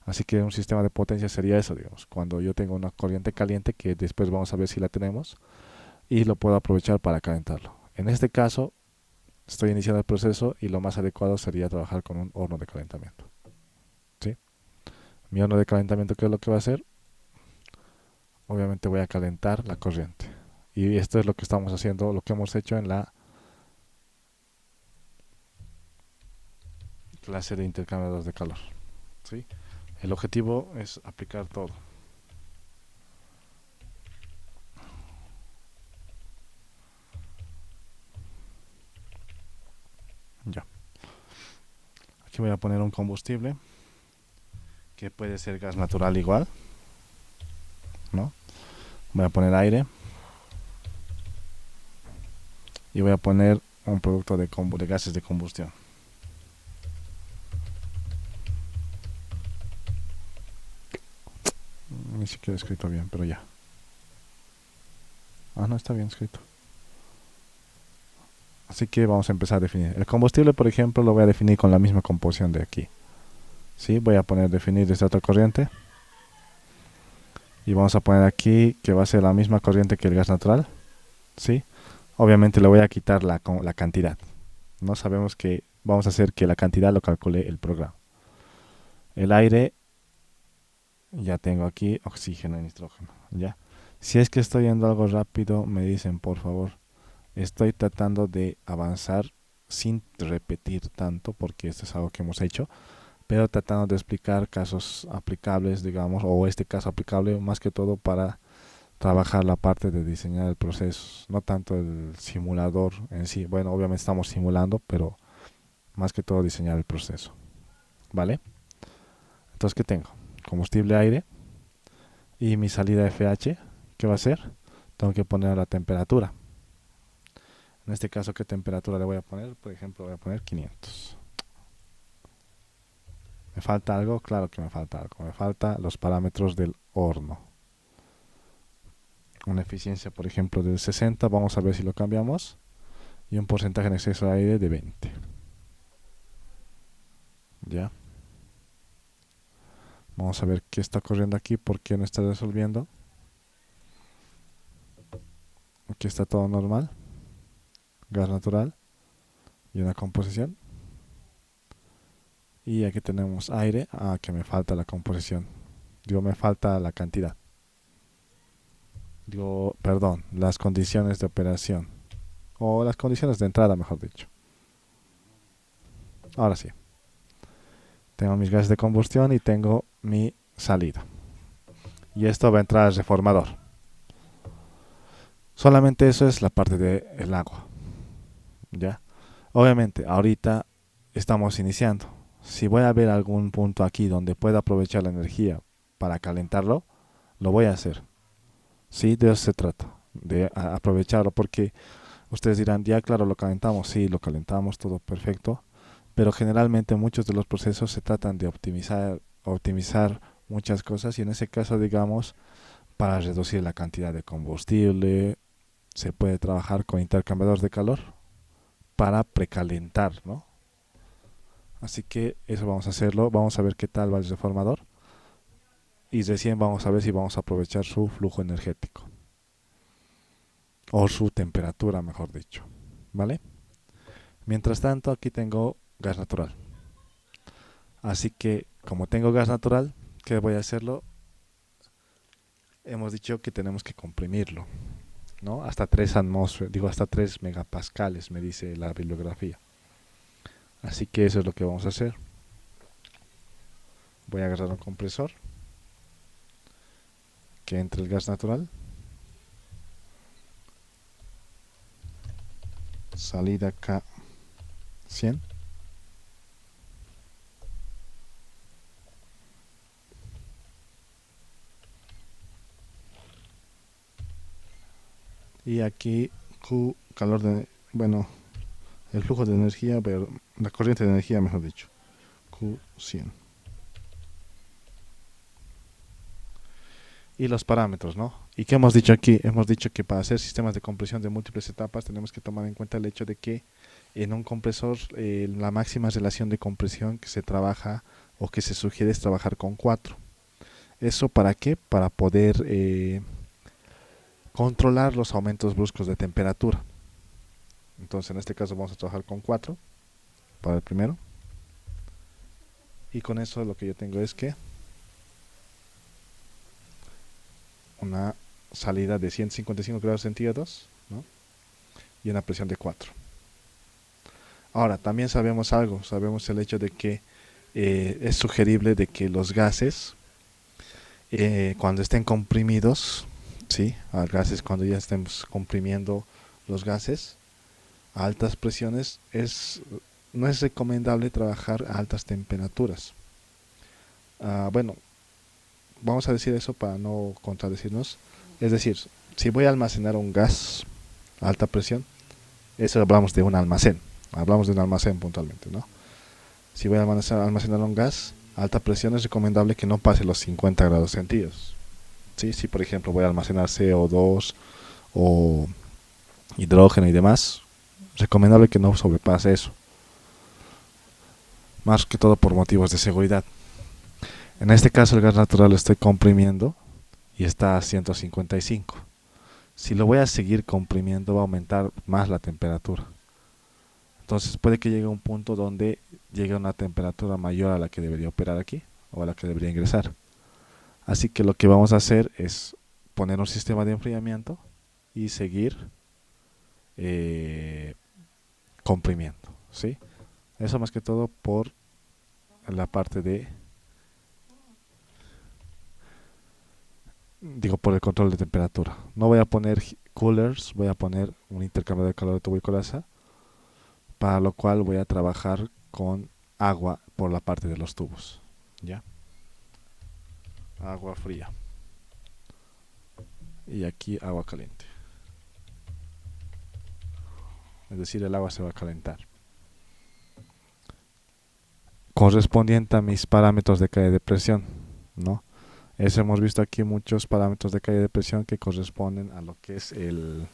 Así que un sistema de potencia sería eso, digamos, cuando yo tengo una corriente caliente, que después vamos a ver si la tenemos, y lo puedo aprovechar para calentarlo. En este caso, estoy iniciando el proceso y lo más adecuado sería trabajar con un horno de calentamiento, ¿sí? Mi horno de calentamiento, ¿qué es lo que va a hacer? Obviamente voy a calentar la corriente. Y esto es lo que estamos haciendo, lo que hemos hecho en la clase de intercambiadores de calor, ¿sí? El objetivo es aplicar todo. Ya. Aquí voy a poner un combustible que puede ser gas natural igual, ¿no? Voy a poner aire y voy a poner un producto de gases de combustión. Ni siquiera he escrito bien, pero ya. Ah, no está bien escrito. Así que vamos a empezar a definir. El combustible, por ejemplo, lo voy a definir con la misma composición de aquí. ¿Sí? Voy a poner definir desde otra corriente. Y vamos a poner aquí que va a ser la misma corriente que el gas natural. ¿Sí? Obviamente le voy a quitar la cantidad. No sabemos que vamos a hacer que la cantidad lo calcule el programa. El aire, ya tengo aquí oxígeno y nitrógeno. ¿Ya? Si es que estoy yendo algo rápido, me dicen por favor. Estoy tratando de avanzar sin repetir tanto, porque esto es algo que hemos hecho, pero tratando de explicar casos aplicables, digamos, o este caso aplicable más que todo para trabajar la parte de diseñar el proceso, no tanto el simulador en sí. Bueno, obviamente estamos simulando, pero más que todo diseñar el proceso. ¿Vale? Entonces, ¿qué tengo? Combustible, aire y mi salida FH. ¿Qué va a ser? Tengo que poner la temperatura. En este caso, ¿qué temperatura le voy a poner? Por ejemplo, voy a poner 500. ¿Me falta algo? Claro que me falta algo. Me falta los parámetros del horno. Una eficiencia, por ejemplo, del 60. Vamos a ver si lo cambiamos. Y un porcentaje en exceso de aire de 20. ¿Ya? Vamos a ver qué está corriendo aquí, por qué no está resolviendo. Aquí está todo normal. Gas natural. Y una composición. Y aquí tenemos aire. Ah, que me falta la composición. Digo, me falta la cantidad. Digo, perdón, las condiciones de operación. O las condiciones de entrada, mejor dicho. Ahora sí. Tengo mis gases de combustión y tengo mi salida. Y esto va a entrar al reformador. Solamente eso es la parte del agua. ¿ya? Obviamente, ahorita estamos iniciando. Si voy a ver algún punto aquí donde pueda aprovechar la energía para calentarlo, lo voy a hacer. Sí, de eso se trata, de aprovecharlo, porque ustedes dirán, ya claro, lo calentamos, sí, lo calentamos, todo perfecto, pero generalmente muchos de los procesos se tratan de optimizar muchas cosas y en ese caso, digamos, para reducir la cantidad de combustible, se puede trabajar con intercambiadores de calor para precalentar, ¿no? Así que eso vamos a hacerlo, vamos a ver qué tal va el reformador y recién vamos a ver si vamos a aprovechar su flujo energético o su temperatura, mejor dicho, ¿vale? Mientras tanto, aquí tengo gas natural. Así que, como tengo gas natural, ¿qué voy a hacerlo? Hemos dicho que tenemos que comprimirlo, ¿no? Hasta 3 atmósferas, digo, hasta 3 megapascales, me dice la bibliografía. Así que eso es lo que vamos a hacer. Voy a agarrar un compresor que entre el gas natural, salida K 100 y aquí Q calor de, bueno, el flujo de energía, pero la corriente de energía, mejor dicho, Q 100. Y los parámetros, ¿no? ¿Y qué hemos dicho aquí? Hemos dicho que para hacer sistemas de compresión de múltiples etapas tenemos que tomar en cuenta el hecho de que en un compresor la máxima relación de compresión que se trabaja o que se sugiere es trabajar con 4. ¿Eso para qué? Para poder controlar los aumentos bruscos de temperatura. Entonces en este caso vamos a trabajar con 4 para el primero. Y con eso lo que yo tengo es que una salida de 155 grados centígrados, ¿no? Y una presión de 4. Ahora, también sabemos algo, sabemos el hecho de que es sugerible de que los gases, cuando estén comprimidos, ¿sí? A gases cuando ya estemos comprimiendo los gases a altas presiones, no es recomendable trabajar a altas temperaturas. Bueno, vamos a decir eso para no contradecirnos. Es decir, si voy a almacenar un gas a alta presión, eso hablamos de un almacén. Hablamos de un almacén puntualmente, ¿no? Si voy a almacenar un gas a alta presión, es recomendable que no pase los 50 grados centígrados. ¿Sí? Si, por ejemplo, voy a almacenar CO2 o hidrógeno y demás, es recomendable que no sobrepase eso. Más que todo por motivos de seguridad. En este caso, el gas natural lo estoy comprimiendo y está a 155. Si lo voy a seguir comprimiendo, va a aumentar más la temperatura. Entonces puede que llegue a un punto donde llegue a una temperatura mayor a la que debería operar aquí o a la que debería ingresar. Así que lo que vamos a hacer es poner un sistema de enfriamiento y seguir eh, comprimiendo, ¿sí? Eso más que todo por la parte de, digo, por el control de temperatura. No voy a poner coolers, voy a poner un intercambio de calor de tubo y coraza, para lo cual voy a trabajar con agua por la parte de los tubos, ¿ya? Agua fría. Y aquí agua caliente. Es decir, el agua se va a calentar. Correspondiente a mis parámetros de calle de presión, ¿no? Eso hemos visto aquí muchos parámetros de calle de presión que corresponden a lo que es el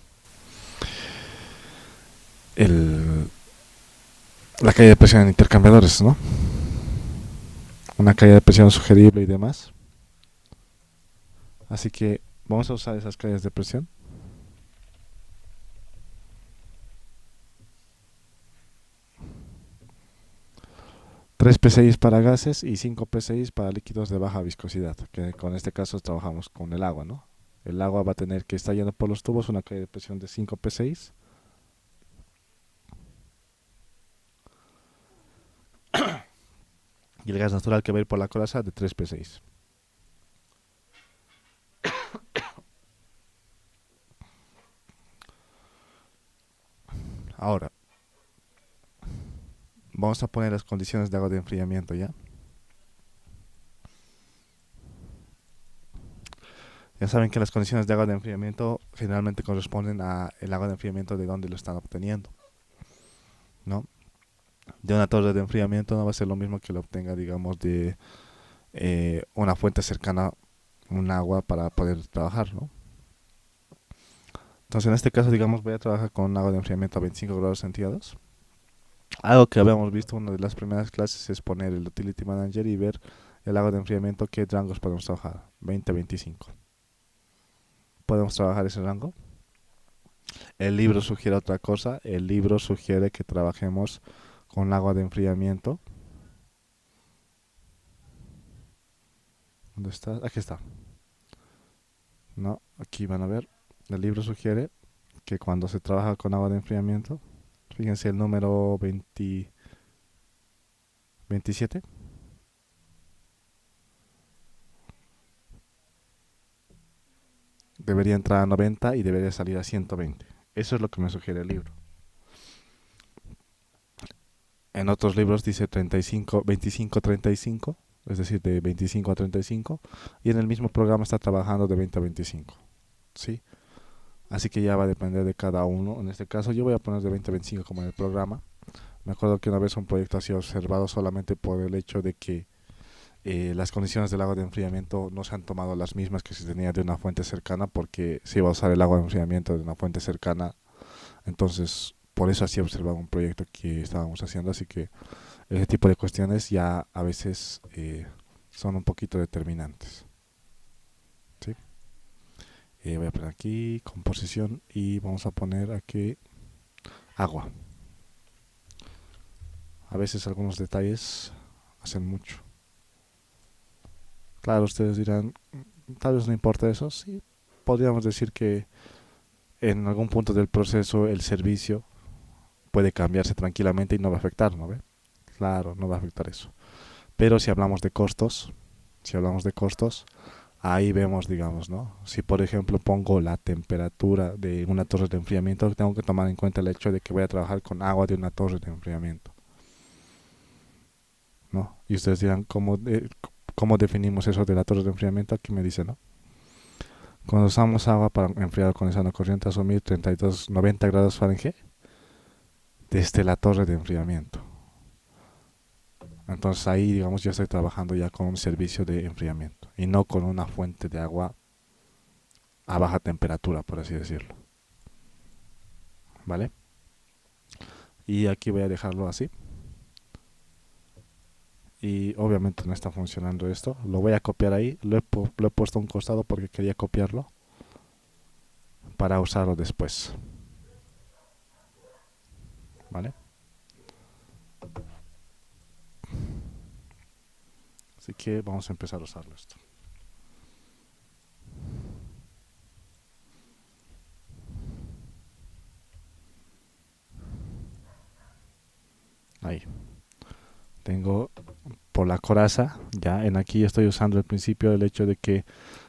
la calle de presión en intercambiadores, ¿no? Una calle de presión sugerible y demás. Así que vamos a usar esas calles de presión. 3 PSI para gases y 5 PSI para líquidos de baja viscosidad, que con este caso trabajamos con el agua, ¿no? El agua va a tener que estar yendo por los tubos una calle de presión de 5 PSI y el gas natural que va a ir por la coraza de 3 PSI. Ahora, Vamos a poner las condiciones de agua de enfriamiento, ¿ya? Ya saben que las condiciones de agua de enfriamiento generalmente corresponden a el agua de enfriamiento de donde lo están obteniendo, ¿no? De una torre de enfriamiento no va a ser lo mismo que lo obtenga, digamos, de una fuente cercana, un agua para poder trabajar, ¿no? Entonces, en este caso, digamos, voy a trabajar con un agua de enfriamiento a 25 grados centígrados. Algo que habíamos visto en una de las primeras clases es poner el Utility Manager y ver el agua de enfriamiento, qué rangos podemos trabajar. 20-25. Podemos trabajar ese rango. El libro sugiere otra cosa. El libro sugiere que trabajemos con agua de enfriamiento. ¿Dónde está? Aquí está. No, aquí van a ver. El libro sugiere que cuando se trabaja con agua de enfriamiento, fíjense el número 20, 27, debería entrar a 90 y debería salir a 120. Eso es lo que me sugiere el libro. En otros libros dice 35, 25-35, es decir, de 25 a 35, y en el mismo programa está trabajando de 20 a 25. ¿Sí? Así que ya va a depender de cada uno. En este caso yo voy a poner de 20 a 25 como en el programa. Me acuerdo que una vez un proyecto ha sido observado solamente por el hecho de que las condiciones del agua de enfriamiento no se han tomado las mismas que se tenía de una fuente cercana, porque se iba a usar el agua de enfriamiento de una fuente cercana. Entonces, por eso así observaba un proyecto que estábamos haciendo. Así que ese tipo de cuestiones ya a veces son un poquito determinantes. ¿Sí? Voy a poner aquí composición y vamos a poner aquí agua. A veces algunos detalles hacen mucho. Claro, ustedes dirán, tal vez no importa eso. Sí, podríamos decir que en algún punto del proceso el servicio puede cambiarse tranquilamente y no va a afectar, ¿no ve? Claro, no va a afectar eso. Pero si hablamos de costos, ahí vemos, digamos, ¿no? Si por ejemplo pongo la temperatura de una torre de enfriamiento, tengo que tomar en cuenta el hecho de que voy a trabajar con agua de una torre de enfriamiento, ¿no? Y ustedes dirán, ¿cómo definimos eso de la torre de enfriamiento? Aquí me dice, ¿no? Cuando usamos agua para enfriar con esa corriente, asumir 90 grados Fahrenheit desde la torre de enfriamiento. Entonces ahí, digamos, yo estoy trabajando ya con un servicio de enfriamiento y no con una fuente de agua a baja temperatura, por así decirlo. ¿Vale? Y aquí voy a dejarlo así. Y obviamente no está funcionando esto. Lo voy a copiar ahí. Lo he puesto a un costado porque quería copiarlo para usarlo después. ¿Vale? Así que vamos a empezar a usarlo esto. Ahí. Tengo por la coraza. Ya en aquí estoy usando el principio del hecho de que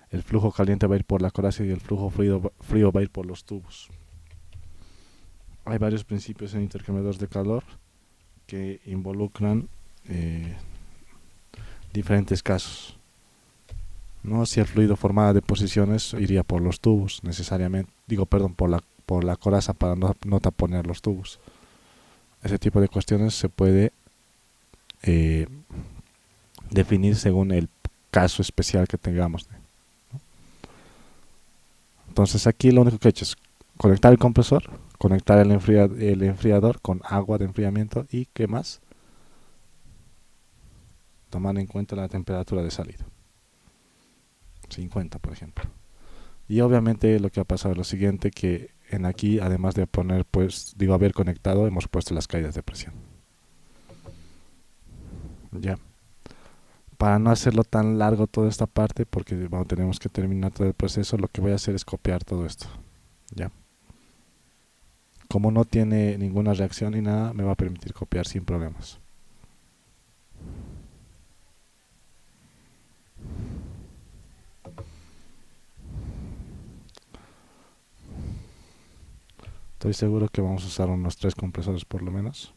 el flujo caliente va a ir por la coraza y el flujo frío va a ir por los tubos. Hay varios principios en intercambiadores de calor que involucran eh, diferentes casos. No, si el fluido formado de posiciones iría por los tubos necesariamente, digo, perdón, por la coraza para no taponar los tubos. Ese tipo de cuestiones se puede eh, definir según el caso especial que tengamos. Entonces aquí lo único que he hecho es conectar el compresor, conectar el enfriador con agua de enfriamiento y ¿qué más? Tomar en cuenta la temperatura de salida. 50, por ejemplo. Y obviamente lo que ha pasado es lo siguiente, que en aquí, además de poner, pues, digo, haber conectado, hemos puesto las caídas de presión. Ya. Para no hacerlo tan largo toda esta parte, porque tenemos que terminar todo el proceso, lo que voy a hacer es copiar todo esto. Ya. Como no tiene ninguna reacción ni nada, me va a permitir copiar sin problemas. Estoy seguro que vamos a usar unos 3 compresores por lo menos.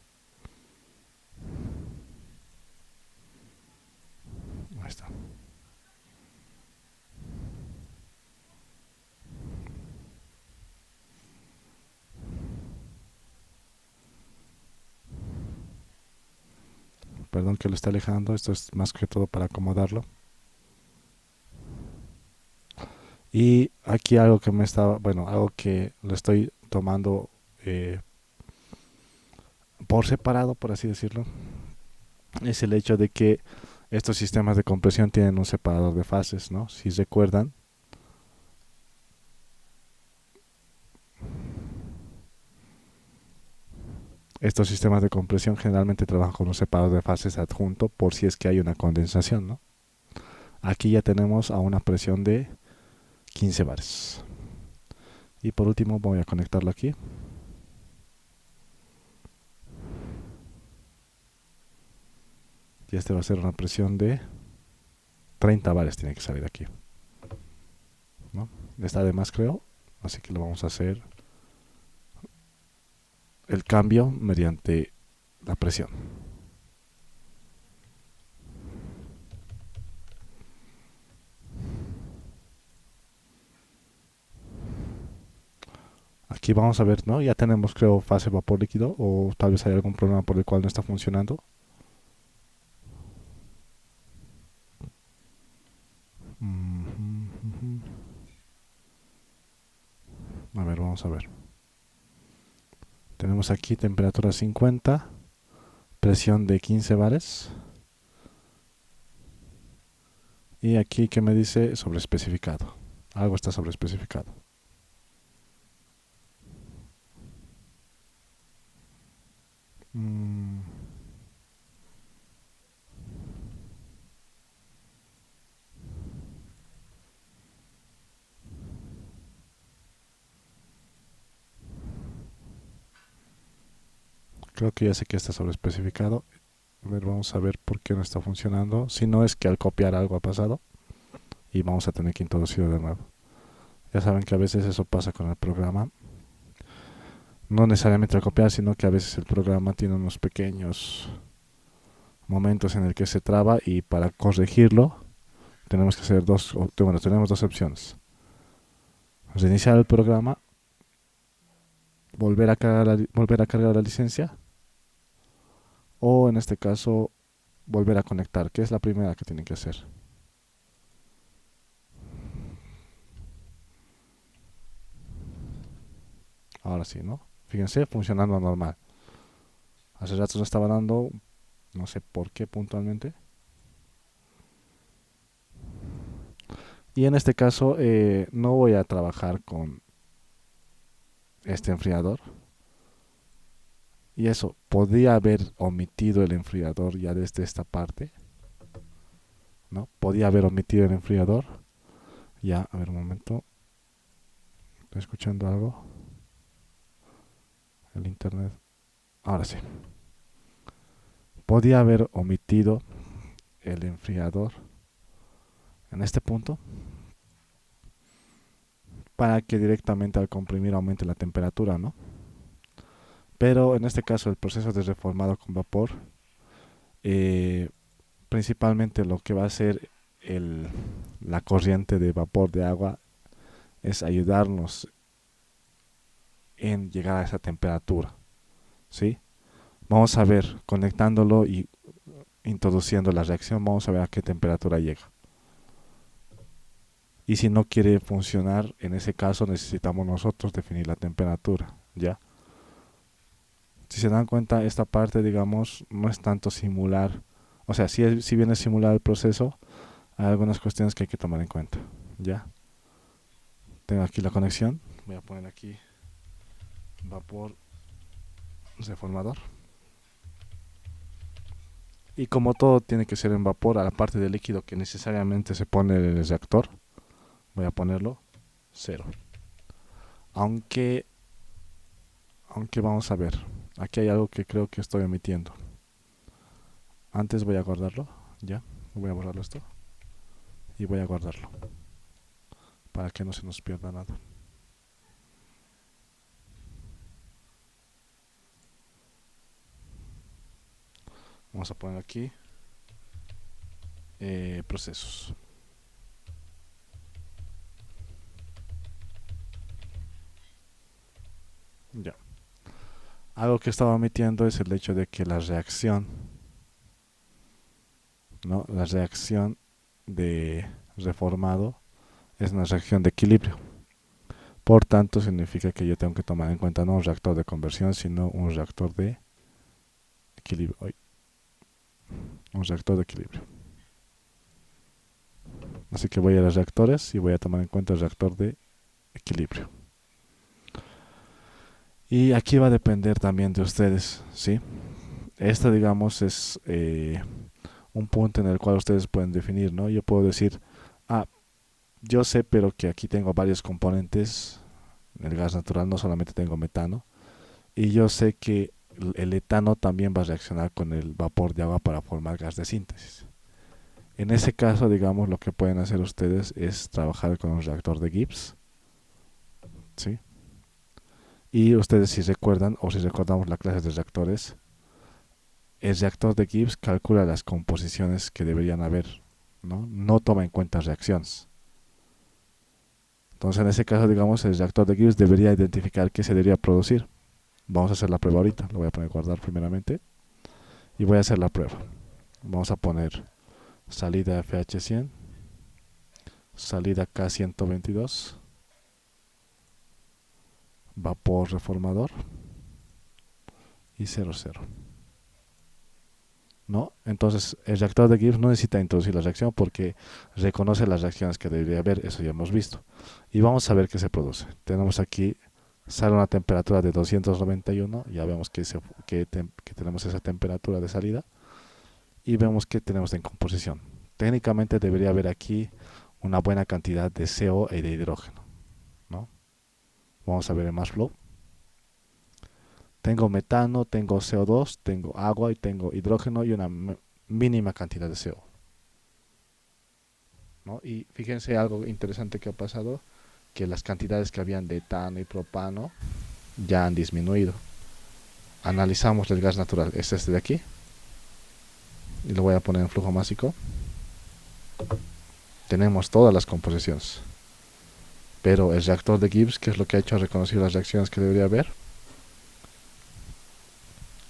Perdón que lo esté alejando, esto es más que todo para acomodarlo. Y aquí algo que algo que lo estoy tomando por separado, por así decirlo, es el hecho de que estos sistemas de compresión tienen un separador de fases, ¿no? Si recuerdan, estos sistemas de compresión generalmente trabajan con un separador de fases adjunto por si es que hay una condensación, ¿no? Aquí ya tenemos a una presión de 15 bares. Y por último voy a conectarlo aquí. Y este va a ser una presión de 30 bares, tiene que salir aquí, ¿no? Está de más, creo, así que lo vamos a hacer el cambio mediante la presión. Aquí vamos a ver, ¿no? Ya tenemos, creo, fase vapor líquido, o tal vez hay algún problema por el cual no está funcionando. A ver, vamos a ver. Tenemos aquí temperatura 50, presión de 15 bares. Y aquí que me dice sobreespecificado. Algo está sobreespecificado. Mm, Creo que ya sé que está sobreespecificado. A ver, vamos a ver por qué no está funcionando. Si no es que al copiar algo ha pasado y vamos a tener que introducirlo de nuevo. Ya saben que a veces eso pasa con el programa. No necesariamente al copiar, sino que a veces el programa tiene unos pequeños momentos en el que se traba y para corregirlo tenemos que hacer tenemos dos opciones. Reiniciar el programa, volver a cargar la licencia o en este caso volver a conectar, que es la primera que tienen que hacer. Ahora sí, ¿no? Fíjense, funcionando normal. Hace rato no estaba dando, no sé por qué puntualmente. Y en este caso no voy a trabajar con este enfriador. Y eso, podría haber omitido el enfriador ya desde esta parte, ¿no? Podía haber omitido el enfriador. Ya, a ver un momento. Estoy escuchando algo. El internet. Ahora sí. Podía haber omitido el enfriador en este punto para que directamente al comprimir aumente la temperatura, ¿no? Pero en este caso el proceso de reformado con vapor, eh, principalmente lo que va a hacer la corriente de vapor de agua es ayudarnos en llegar a esa temperatura, ¿sí? Vamos a ver, conectándolo y introduciendo la reacción, vamos a ver a qué temperatura llega. Y si no quiere funcionar, en ese caso necesitamos nosotros definir la temperatura, ¿ya? Si se dan cuenta, esta parte, digamos, no es tanto simular, o sea, si bien es simular el proceso, hay algunas cuestiones que hay que tomar en cuenta, ¿ya? Tengo aquí la conexión, voy a poner aquí vapor reformador. Y como todo tiene que ser en vapor, a la parte del líquido que necesariamente se pone en el reactor, voy a ponerlo 0. Aunque, aunque vamos a ver, aquí hay algo que creo que estoy omitiendo. Antes voy a guardarlo, ya, voy a borrarlo esto y voy a guardarlo para que no se nos pierda nada. Vamos a poner aquí procesos. Ya. Algo que estaba omitiendo es el hecho de que la reacción ¿no? La reacción de reformado es una reacción de equilibrio. Por tanto, significa que yo tengo que tomar en cuenta no un reactor de conversión, sino un reactor de equilibrio. Un reactor de equilibrio. Así que voy a los reactores y voy a tomar en cuenta el reactor de equilibrio. Y aquí va a depender también de ustedes, ¿sí? Esta, digamos, es un punto en el cual ustedes pueden definir, ¿no? Yo puedo decir, ah, yo sé, pero que aquí tengo varios componentes. En el gas natural no solamente tengo metano. Y yo sé que el etano también va a reaccionar con el vapor de agua para formar gas de síntesis. En ese caso, digamos, lo que pueden hacer ustedes es trabajar con un reactor de Gibbs, ¿sí? Y ustedes si recuerdan, o si recordamos la clase de reactores, el reactor de Gibbs calcula las composiciones que deberían haber, ¿no? No toma en cuenta reacciones. Entonces, en ese caso, digamos, el reactor de Gibbs debería identificar qué se debería producir. Vamos a hacer la prueba ahorita. Lo voy a poner guardar primeramente. Y voy a hacer la prueba. Vamos a poner salida FH100, salida K122, vapor reformador y 00. ¿No? Entonces, el reactor de Gibbs no necesita introducir la reacción porque reconoce las reacciones que debería haber. Eso ya hemos visto. Y vamos a ver qué se produce. Tenemos aquí, sale una temperatura de 291. Ya vemos que tenemos esa temperatura de salida. Y vemos que tenemos en composición. Técnicamente debería haber aquí una buena cantidad de CO y de hidrógeno, ¿no? Vamos a ver el mass flow. Tengo metano, tengo CO2, tengo agua y tengo hidrógeno y una mínima cantidad de CO, ¿no? Y fíjense algo interesante que ha pasado, que las cantidades que habían de etano y propano ya han disminuido. Analizamos el gas natural, es este de aquí, y lo voy a poner en flujo másico. Tenemos todas las composiciones, pero el reactor de Gibbs, ¿qué es lo que ha hecho? Ha reconocido las reacciones que debería haber.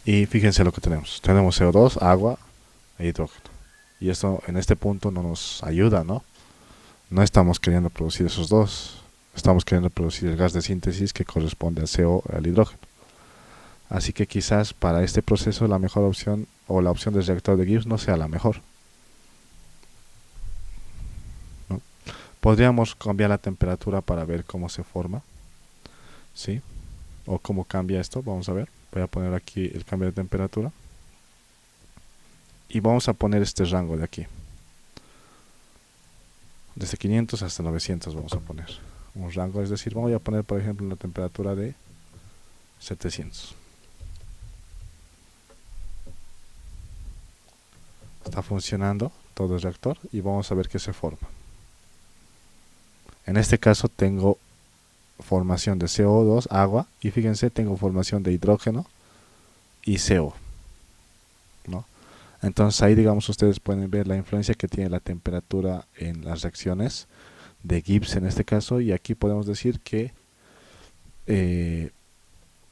Y fíjense lo que tenemos. Tenemos CO2, agua e hidrógeno. Y esto en este punto no nos ayuda, ¿no? No estamos queriendo producir esos dos. Estamos queriendo producir el gas de síntesis que corresponde al CO y al hidrógeno. Así que quizás para este proceso la mejor opción o la opción del reactor de Gibbs no sea la mejor, ¿no? Podríamos cambiar la temperatura para ver cómo se forma, ¿sí? O cómo cambia esto. Vamos a ver. Voy a poner aquí el cambio de temperatura. Y vamos a poner este rango de aquí. Desde 500 hasta 900 vamos a poner un rango, es decir, vamos a poner por ejemplo una temperatura de 700. Está funcionando todo el reactor y vamos a ver qué se forma. En este caso tengo formación de CO2, agua, y fíjense, tengo formación de hidrógeno y CO, ¿no? Entonces ahí, digamos, ustedes pueden ver la influencia que tiene la temperatura en las reacciones de Gibbs en este caso, y aquí podemos decir que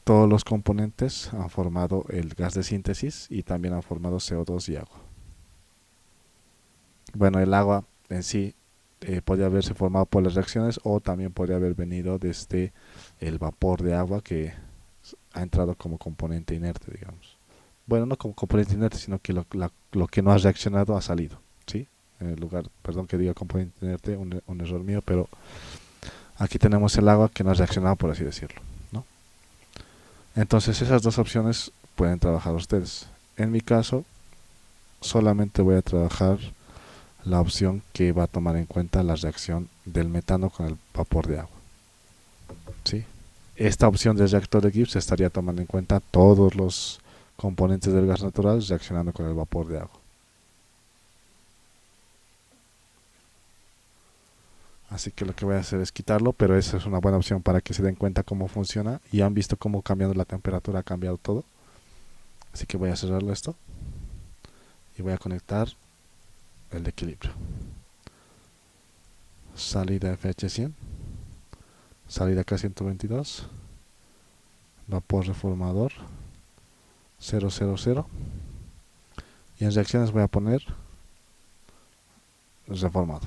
todos los componentes han formado el gas de síntesis y también han formado CO2 y agua. Bueno, el agua en sí podría haberse formado por las reacciones o también podría haber venido desde el vapor de agua que ha entrado como componente inerte, digamos. Bueno, no como componente inerte, sino que lo que no ha reaccionado ha salido, ¿sí? En el lugar, perdón que diga componente inerte, un error mío, pero aquí tenemos el agua que no ha reaccionado, por así decirlo, ¿no? Entonces esas dos opciones pueden trabajar ustedes. En mi caso, solamente voy a trabajar la opción que va a tomar en cuenta la reacción del metano con el vapor de agua, ¿sí? Esta opción del reactor de Gibbs estaría tomando en cuenta todos los componentes del gas natural reaccionando con el vapor de agua. Así que lo que voy a hacer es quitarlo, pero esa es una buena opción para que se den cuenta cómo funciona y han visto cómo cambiando la temperatura ha cambiado todo. Así que voy a cerrarlo esto y voy a conectar el de equilibrio. Salida FH100, salida K122, vapor reformador 000, y en reacciones voy a poner reformado.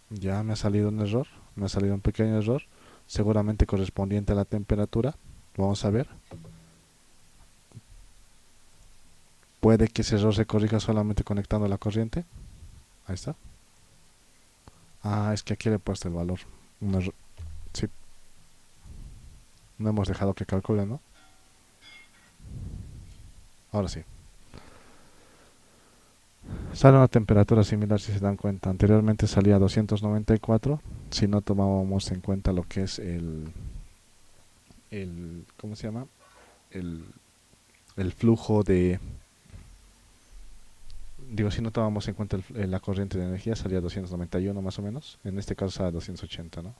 Ya me ha salido un error, me ha salido un pequeño error, seguramente correspondiente a la temperatura. Vamos a ver. Puede que ese error se corrija solamente conectando la corriente. Ahí está. Ah, es que aquí le he puesto el valor. Un error. Sí, no hemos dejado que calcule, ¿no? Ahora sí. Sale una temperatura similar si se dan cuenta. Anteriormente salía a 294 si no tomábamos en cuenta lo que es ¿cómo se llama? El, el flujo de, digo, si no tomábamos en cuenta la corriente de energía salía a 291 más o menos. En este caso sale a 280, ¿no?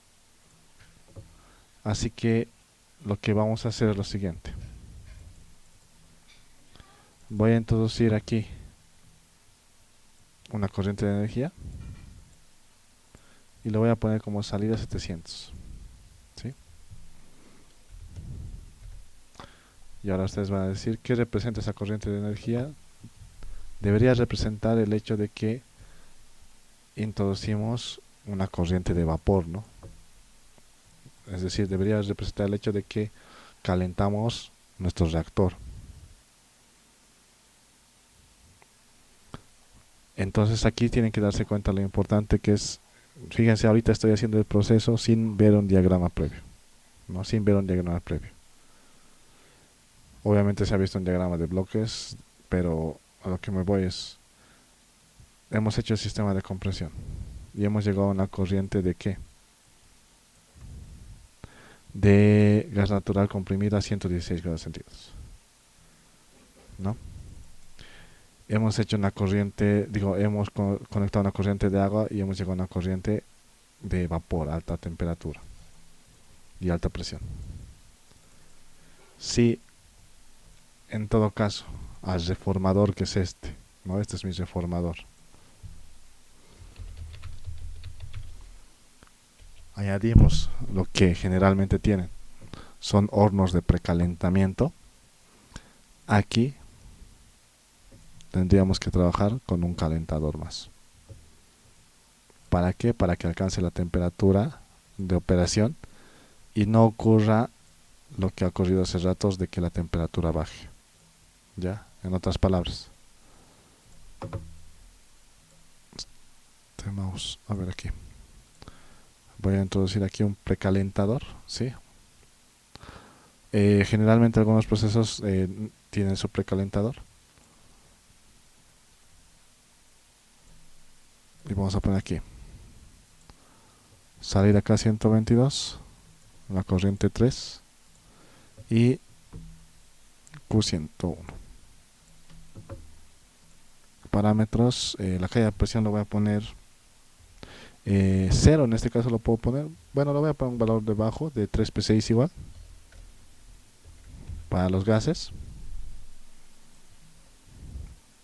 Así que lo que vamos a hacer es lo siguiente. Voy a introducir aquí una corriente de energía y lo voy a poner como salida 700, ¿sí? Y ahora ustedes van a decir, ¿qué representa esa corriente de energía? Debería representar el hecho de que introducimos una corriente de vapor, ¿no? Es decir, debería representar el hecho de que calentamos nuestro reactor. Entonces aquí tienen que darse cuenta lo importante que es. Fíjense, ahorita estoy haciendo el proceso sin ver un diagrama previo, ¿no? Sin ver un diagrama previo. Obviamente se ha visto un diagrama de bloques, pero a lo que me voy es, hemos hecho el sistema de compresión y hemos llegado a una corriente de ¿qué? De gas natural comprimido a 116 grados centígrados, ¿no? Hemos hecho una corriente, digo, hemos conectado una corriente de agua y hemos llegado a una corriente de vapor a alta temperatura y alta presión. Si en todo caso al reformador que es este, ¿no? Este es mi reformador. Añadimos lo que generalmente tienen, son hornos de precalentamiento. Aquí tendríamos que trabajar con un calentador más. ¿Para qué? Para que alcance la temperatura de operación y no ocurra lo que ha ocurrido hace ratos de que la temperatura baje. ¿Ya? En otras palabras. Vamos a ver aquí. Voy a introducir aquí un precalentador, ¿sí? Generalmente algunos procesos tienen su precalentador. Y vamos a poner aquí. Salir acá 122, la corriente 3 y Q101. Parámetros, la caída de presión lo voy a poner 0, en este caso lo puedo poner, bueno, lo voy a poner un valor debajo de 3P6 igual para los gases,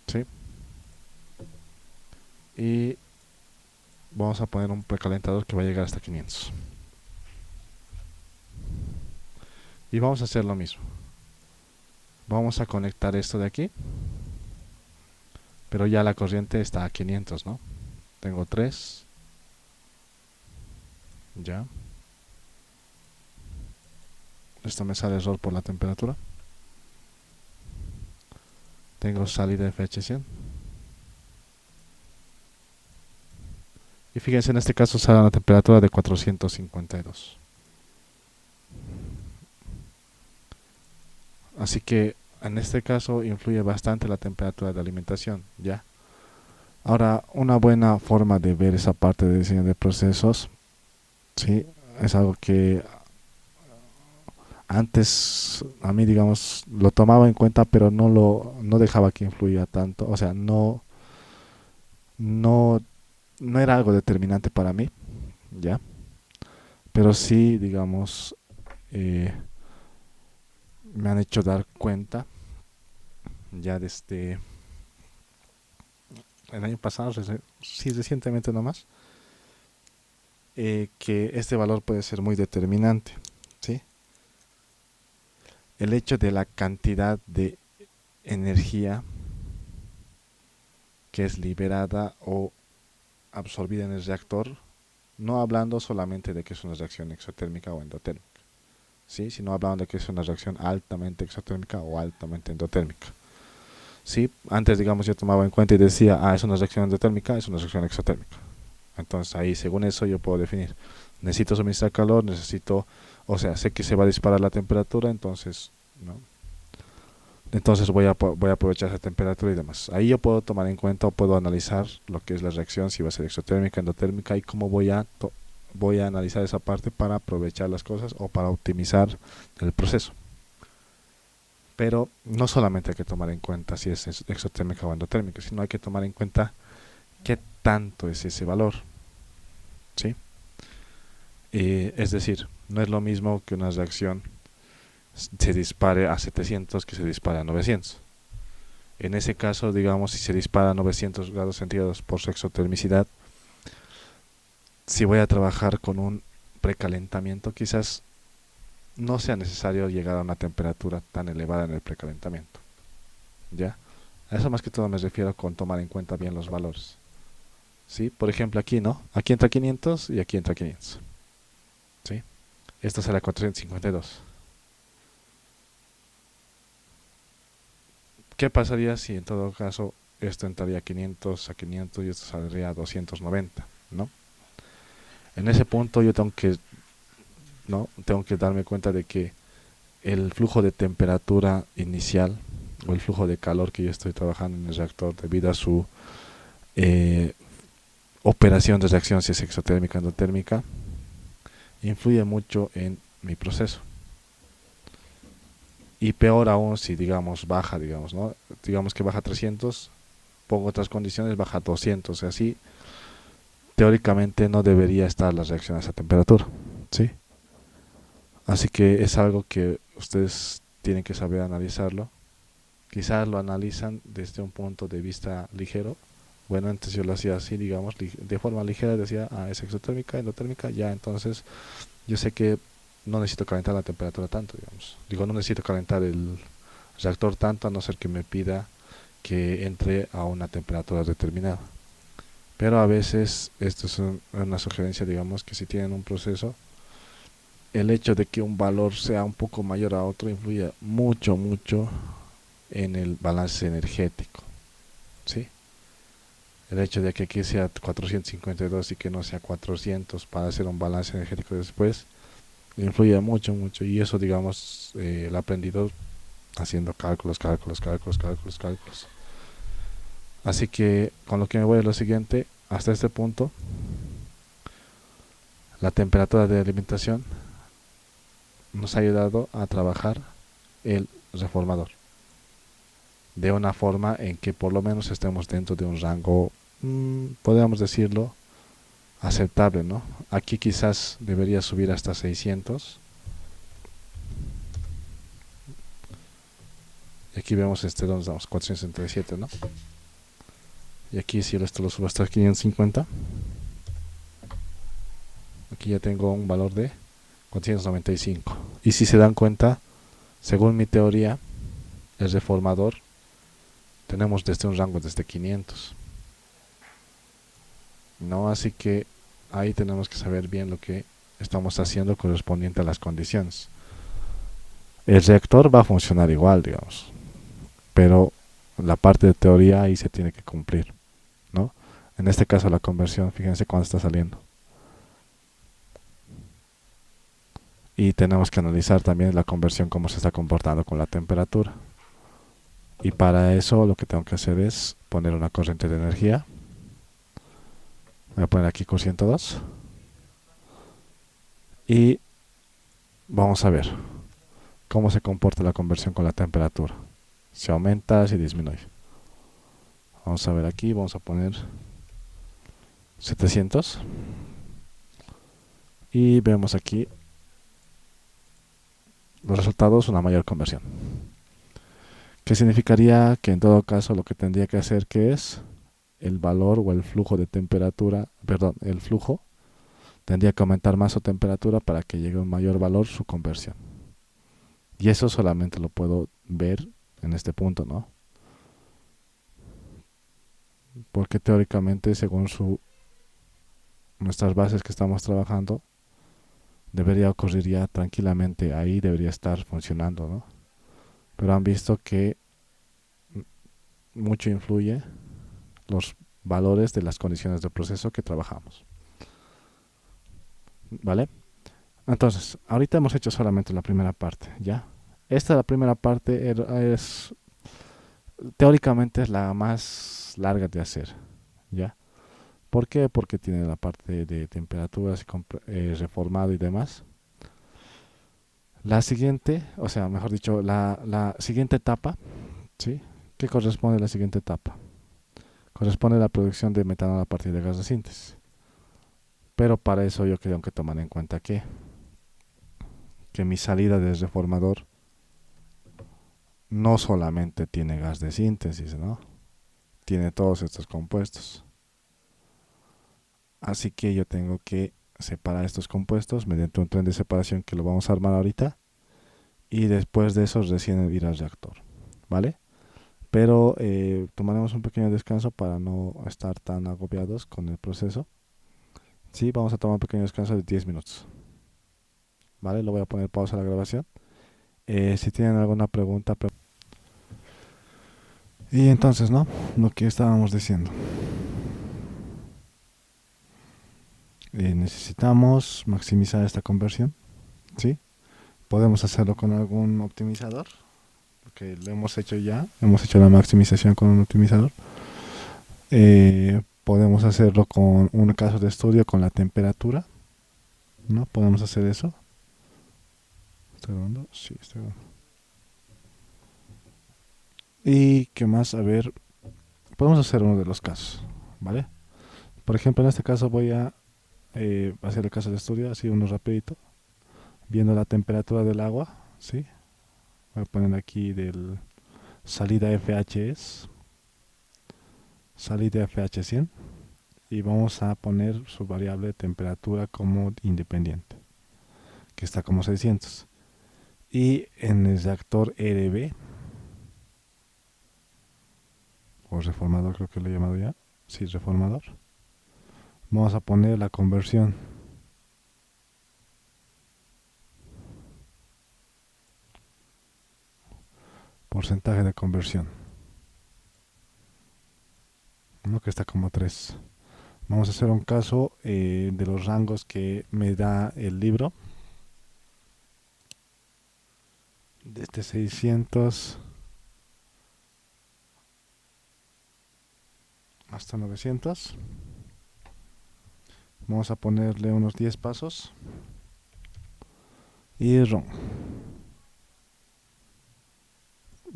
¿sí? Y vamos a poner un precalentador que va a llegar hasta 500 y vamos a hacer lo mismo. Vamos a conectar esto de aquí, pero ya la corriente está a 500, ¿no? Tengo 3, ya. Esto me sale error por la temperatura. Tengo salida FH100. Y fíjense, en este caso sale una temperatura de 452. Así que en este caso influye bastante la temperatura de alimentación, ¿ya? Ahora, una buena forma de ver esa parte de diseño de procesos, ¿sí? Es algo que antes a mí, digamos, lo tomaba en cuenta, pero no dejaba que influyera tanto. O sea, no, no era algo determinante para mí, ¿ya? Pero sí, digamos, eh, me han hecho dar cuenta ya desde el año pasado, sí, recientemente nomás, que este valor puede ser muy determinante, ¿sí? El hecho de la cantidad de energía que es liberada o absorbida en el reactor, no hablando solamente de que es una reacción exotérmica o endotérmica, ¿sí? Sino hablando de que es una reacción altamente exotérmica o altamente endotérmica. ¿Sí? Antes, digamos, yo tomaba en cuenta y decía, es una reacción endotérmica, es una reacción exotérmica. Entonces ahí, según eso, yo puedo definir, necesito suministrar calor, sé que se va a disparar la temperatura, entonces, ¿no? Entonces voy a aprovechar esa temperatura y demás. Ahí yo puedo tomar en cuenta o puedo analizar lo que es la reacción, si va a ser exotérmica, endotérmica, y cómo voy a analizar esa parte para aprovechar las cosas o para optimizar el proceso. Pero no solamente hay que tomar en cuenta si es exotérmica o endotérmica, sino hay que tomar en cuenta qué tanto es ese valor, ¿sí? Es decir, no es lo mismo que una reacción se dispare a 700 que se dispare a 900. En ese caso, digamos, si se dispara a 900 grados centígrados por su exotermicidad, si voy a trabajar con un precalentamiento, quizás no sea necesario llegar a una temperatura tan elevada en el precalentamiento. ¿Ya? A eso más que todo me refiero con tomar en cuenta bien los valores. ¿Sí? Por ejemplo, aquí, ¿no? Aquí entra 500 y aquí entra 500. ¿Sí? Esto será 452. ¿Qué pasaría si en todo caso esto entraría a 500 a 500 y esto saldría a 290, ¿no? En ese punto yo tengo que darme cuenta de que el flujo de temperatura inicial o el flujo de calor que yo estoy trabajando en el reactor debido a su eh, operación de reacción, si es exotérmica o endotérmica, influye mucho en mi proceso. Y peor aún si, digamos, baja, digamos, ¿no? Digamos que baja 300, pongo otras condiciones, baja 200, y así teóricamente no debería estar la reacción a esa temperatura, ¿sí? Así que es algo que ustedes tienen que saber analizarlo. Quizás lo analizan desde un punto de vista ligero. Bueno, antes yo lo hacía así, digamos, de forma ligera, decía, es exotérmica, endotérmica, ya, entonces yo sé que no necesito calentar la temperatura tanto, digamos. Digo, no necesito calentar el reactor tanto, a no ser que me pida que entre a una temperatura determinada. Pero a veces, esto es una sugerencia, digamos, que si tienen un proceso, el hecho de que un valor sea un poco mayor a otro influye mucho, mucho en el balance energético, ¿sí? El hecho de que aquí sea 452 y que no sea 400 para hacer un balance energético después, influye mucho, mucho. Y eso, digamos, lo he aprendido haciendo cálculos, cálculos, cálculos, cálculos, cálculos. Así que con lo que me voy a lo siguiente, hasta este punto, la temperatura de alimentación nos ha ayudado a trabajar el reformador de una forma en que por lo menos estemos dentro de un rango, podríamos decirlo, aceptable, ¿no? Aquí quizás debería subir hasta 600. Y aquí vemos donde estamos, 467, ¿no? Y aquí si esto lo subo hasta 550, aquí ya tengo un valor de 495. Y si se dan cuenta, según mi teoría, el reformador tenemos desde un rango desde 500, ¿no? Así que ahí tenemos que saber bien lo que estamos haciendo correspondiente a las condiciones. El reactor va a funcionar igual, digamos, pero la parte de teoría ahí se tiene que cumplir, ¿no? En este caso la conversión, fíjense cuándo está saliendo. Y tenemos que analizar también la conversión, cómo se está comportando con la temperatura. Y para eso lo que tengo que hacer es poner una corriente de energía. Voy a poner aquí con 102. Y vamos a ver cómo se comporta la conversión con la temperatura. Si aumenta, si disminuye. Vamos a ver aquí, vamos a poner 700. Y vemos aquí los resultados, una mayor conversión. ¿Qué significaría? Que en todo caso lo que tendría que hacer que es el valor o el flujo de temperatura, perdón, el flujo tendría que aumentar más su temperatura para que llegue a un mayor valor su conversión. Y eso solamente lo puedo ver en este punto, ¿no? porque teóricamente, según nuestras bases que estamos trabajando, debería ocurrir ya tranquilamente ahí, debería estar funcionando, ¿no? Pero han visto que mucho influye los valores de las condiciones del proceso que trabajamos, ¿vale? Entonces, ahorita hemos hecho solamente la primera parte, ¿ya? Esta, la primera parte, es teóricamente es la más larga de hacer, ¿ya? ¿Por qué? Porque tiene la parte de temperaturas y reformado y demás. La siguiente, o sea, mejor dicho, la siguiente etapa, ¿sí? ¿Qué corresponde a la siguiente etapa? Corresponde a la producción de metanol a partir de gas de síntesis. Pero para eso yo tengo que tomar en cuenta que mi salida del reformador no solamente tiene gas de síntesis, ¿no? Tiene todos estos compuestos. Así que yo tengo que separar estos compuestos mediante un tren de separación que lo vamos a armar ahorita. Y después de eso recién ir al reactor, ¿vale? Pero tomaremos un pequeño descanso para no estar tan agobiados con el proceso. Sí, vamos a tomar un pequeño descanso de 10 minutos, ¿vale? Lo voy a poner pausa a la grabación. Si tienen alguna pregunta. Y entonces, ¿no? Lo que estábamos diciendo. Necesitamos maximizar esta conversión, ¿sí? Podemos hacerlo con algún optimizador, porque lo hemos hecho ya. Hemos hecho la maximización con un optimizador. Podemos hacerlo con un caso de estudio con la temperatura, ¿no? Podemos hacer eso. ¿Está grabando? Sí, está grabando. ¿Y qué más? A ver, podemos hacer uno de los casos, ¿vale? Por ejemplo, en este caso voy a hacer el caso de estudio, así uno rapidito, viendo la temperatura del agua, ¿sí? Voy a poner aquí del salida FHS, salida FH100, y vamos a poner su variable de temperatura como independiente, que está como 600. Y en el reactor RB, o reformador creo que lo he llamado ya, sí, reformador, vamos a poner la conversión. Porcentaje de conversión, ¿no? Que está como 3. Vamos a hacer un caso de los rangos que me da el libro. Desde 600 hasta 900. Vamos a ponerle unos 10 pasos. Y run.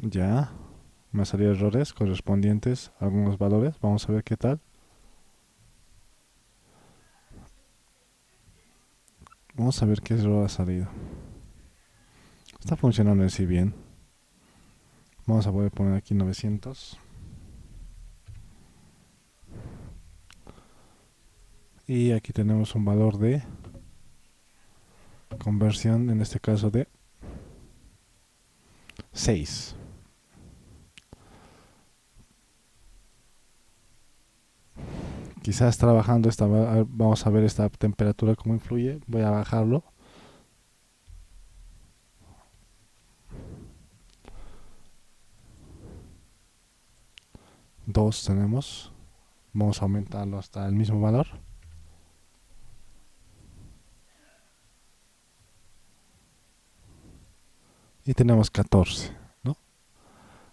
Ya. Me salieron errores correspondientes a algunos valores. Vamos a ver qué tal. Vamos a ver qué error ha salido. Está funcionando en sí bien. Vamos a poder poner aquí 900. Y aquí tenemos un valor de conversión, en este caso de 6. Quizás trabajando vamos a ver esta temperatura cómo influye. Voy a bajarlo. 2 tenemos. Vamos a aumentarlo hasta el mismo valor. Y tenemos 14, ¿no?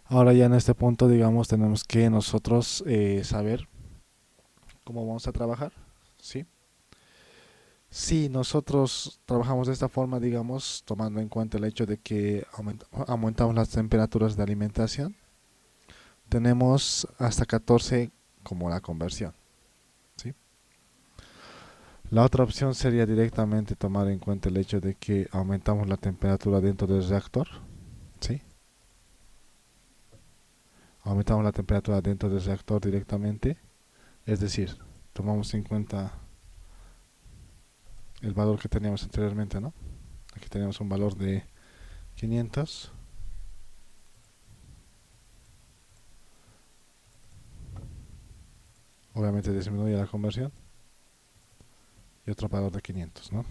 Ahora ya en este punto, digamos, tenemos que nosotros saber cómo vamos a trabajar, ¿sí? Si nosotros trabajamos de esta forma, digamos, tomando en cuenta el hecho de que aumentamos las temperaturas de alimentación, tenemos hasta 14 como la conversión, ¿sí? La otra opción sería directamente tomar en cuenta el hecho de que aumentamos la temperatura dentro del reactor, ¿sí? Aumentamos la temperatura dentro del reactor directamente, es decir, tomamos en cuenta el valor que teníamos anteriormente, ¿no? Aquí tenemos un valor de 500. obviamente disminuye la conversión, y otro valor de 500, ¿no?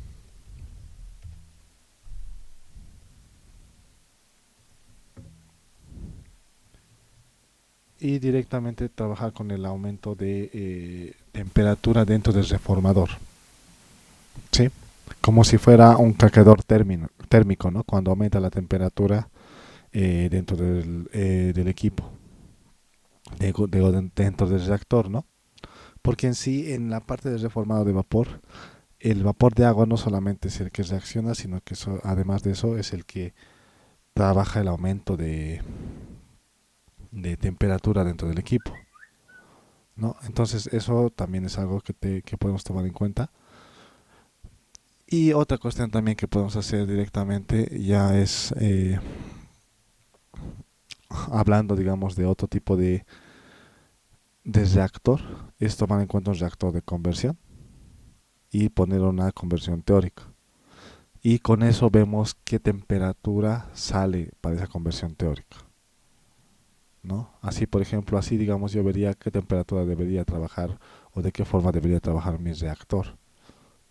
Y directamente trabajar con el aumento de temperatura dentro del reformador, ¿sí? Como si fuera un calentador térmico, ¿no? Cuando aumenta la temperatura dentro del equipo, dentro del reactor, ¿no? Porque en sí, en la parte del reformado de vapor, el vapor de agua no solamente es el que reacciona, sino que además de eso es el que trabaja el aumento de temperatura dentro del equipo, ¿no? Entonces eso también es algo que podemos tomar en cuenta. Y otra cuestión también que podemos hacer directamente ya es hablando, digamos, de otro tipo de reactor, es tomar en cuenta un reactor de conversión y poner una conversión teórica. Y con eso vemos qué temperatura sale para esa conversión teórica, ¿no? Así, por ejemplo, así digamos yo vería qué temperatura debería trabajar o de qué forma debería trabajar mi reactor,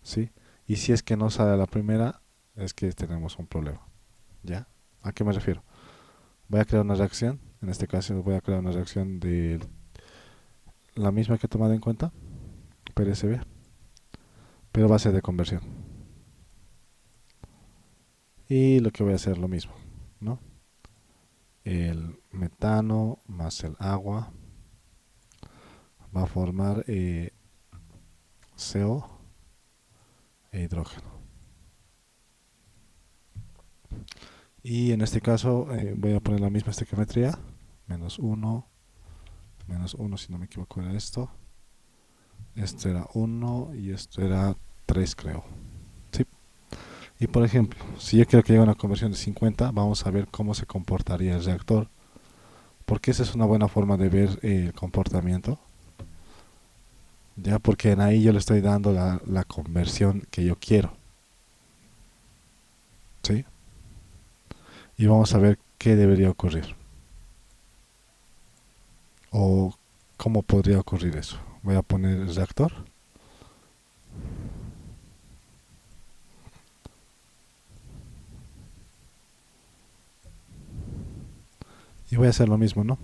¿sí? Y si es que no sale a la primera, es que tenemos un problema, ¿ya? ¿A qué me refiero? Voy a crear una reacción, en este caso voy a crear una reacción de la misma que he tomado en cuenta, PRSB, pero va a ser de conversión. Y lo que voy a hacer lo mismo, ¿no? El metano más el agua va a formar CO e hidrógeno. Y en este caso voy a poner la misma estequiometría, -1, -1 si no me equivoco era esto. Esto era 1 y esto era 3 creo. ¿Sí? Y por ejemplo, si yo quiero que llegue a una conversión de 50, vamos a ver cómo se comportaría el reactor. Porque esa es una buena forma de ver el comportamiento. Ya, porque en ahí yo le estoy dando la conversión que yo quiero. ¿Sí? Y vamos a ver qué debería ocurrir. O cómo podría ocurrir eso. Voy a poner el reactor. Y voy a hacer lo mismo, ¿no?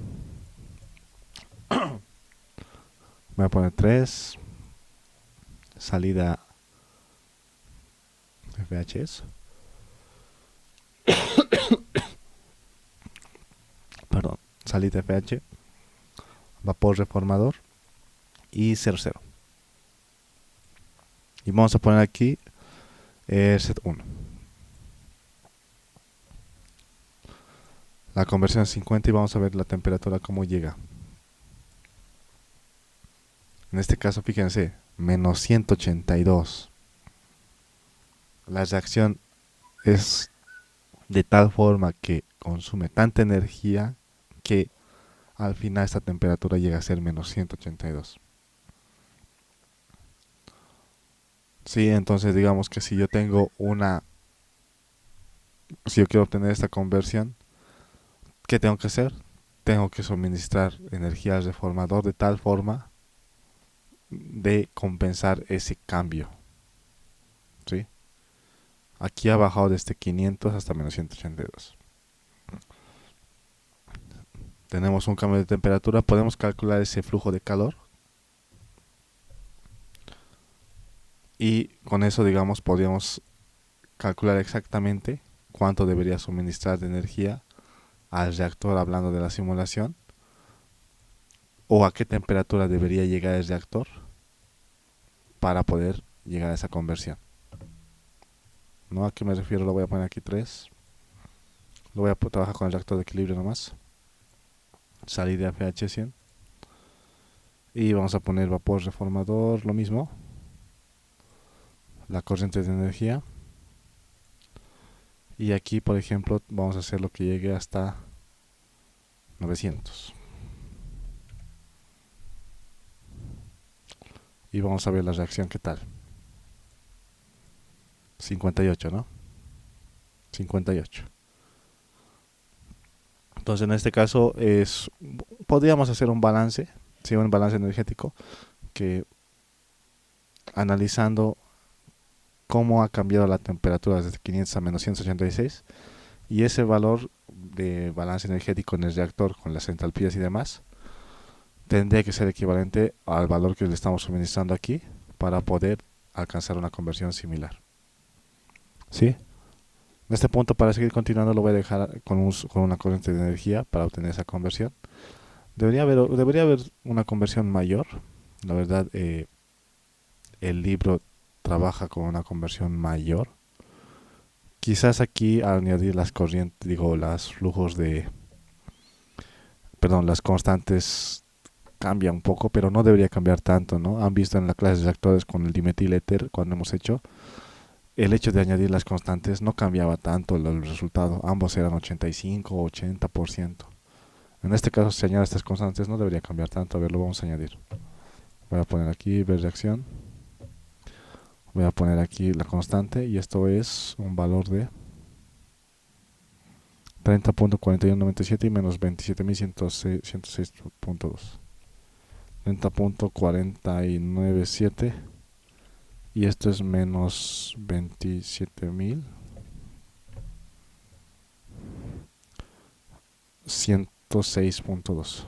Voy a poner 3. Salida FHS. Perdón. Salida FH. Vapor reformador. Y 00. Y vamos a poner aquí set 1. La conversión es 50 y vamos a ver la temperatura cómo llega. En este caso, fíjense, -182. La reacción es de tal forma que consume tanta energía que al final esta temperatura llega a ser -182. Sí, entonces digamos que si yo quiero obtener esta conversión, ¿qué tengo que hacer? Tengo que suministrar energía al reformador de tal forma de compensar ese cambio, ¿sí? Aquí ha bajado desde 500 hasta -182. Tenemos un cambio de temperatura, podemos calcular ese flujo de calor y con eso, digamos, podríamos calcular exactamente cuánto debería suministrar de energía al reactor hablando de la simulación o a qué temperatura debería llegar el reactor para poder llegar a esa conversión. ¿No? ¿A qué me refiero? Lo voy a poner aquí 3. Lo voy a trabajar con el reactor de equilibrio nomás. Salida FH100. Y vamos a poner vapor reformador, lo mismo. La corriente de energía. Y aquí, por ejemplo, vamos a hacer lo que llegue hasta 900. Y vamos a ver la reacción, ¿qué tal? 58, ¿no? 58. Entonces, en este caso, podríamos hacer un balance, ¿sí? Un balance energético. que analizando cómo ha cambiado la temperatura desde 500 a menos 186 y ese valor de balance energético en el reactor con las entalpías y demás tendría que ser equivalente al valor que le estamos suministrando aquí para poder alcanzar una conversión similar. ¿Sí? En este punto, para seguir continuando, lo voy a dejar con una corriente de energía para obtener esa conversión. Debería haber una conversión mayor. La verdad, el libro trabaja con una conversión mayor. Quizás aquí al añadir las corrientes, digo, las flujos las constantes cambia un poco, pero no debería cambiar tanto, ¿no? Han visto en la clase de reactores con el dimetil éter cuando hemos hecho, el hecho de añadir las constantes no cambiaba tanto el resultado, ambos eran 85 o 80%. En este caso, si añade estas constantes no debería cambiar tanto. A ver, lo vamos a añadir. Voy a poner aquí ver reacción. Voy a poner aquí la constante y esto es un valor de 30.4197 y menos 27.106.2. 30.497 y esto es menos 27.106.2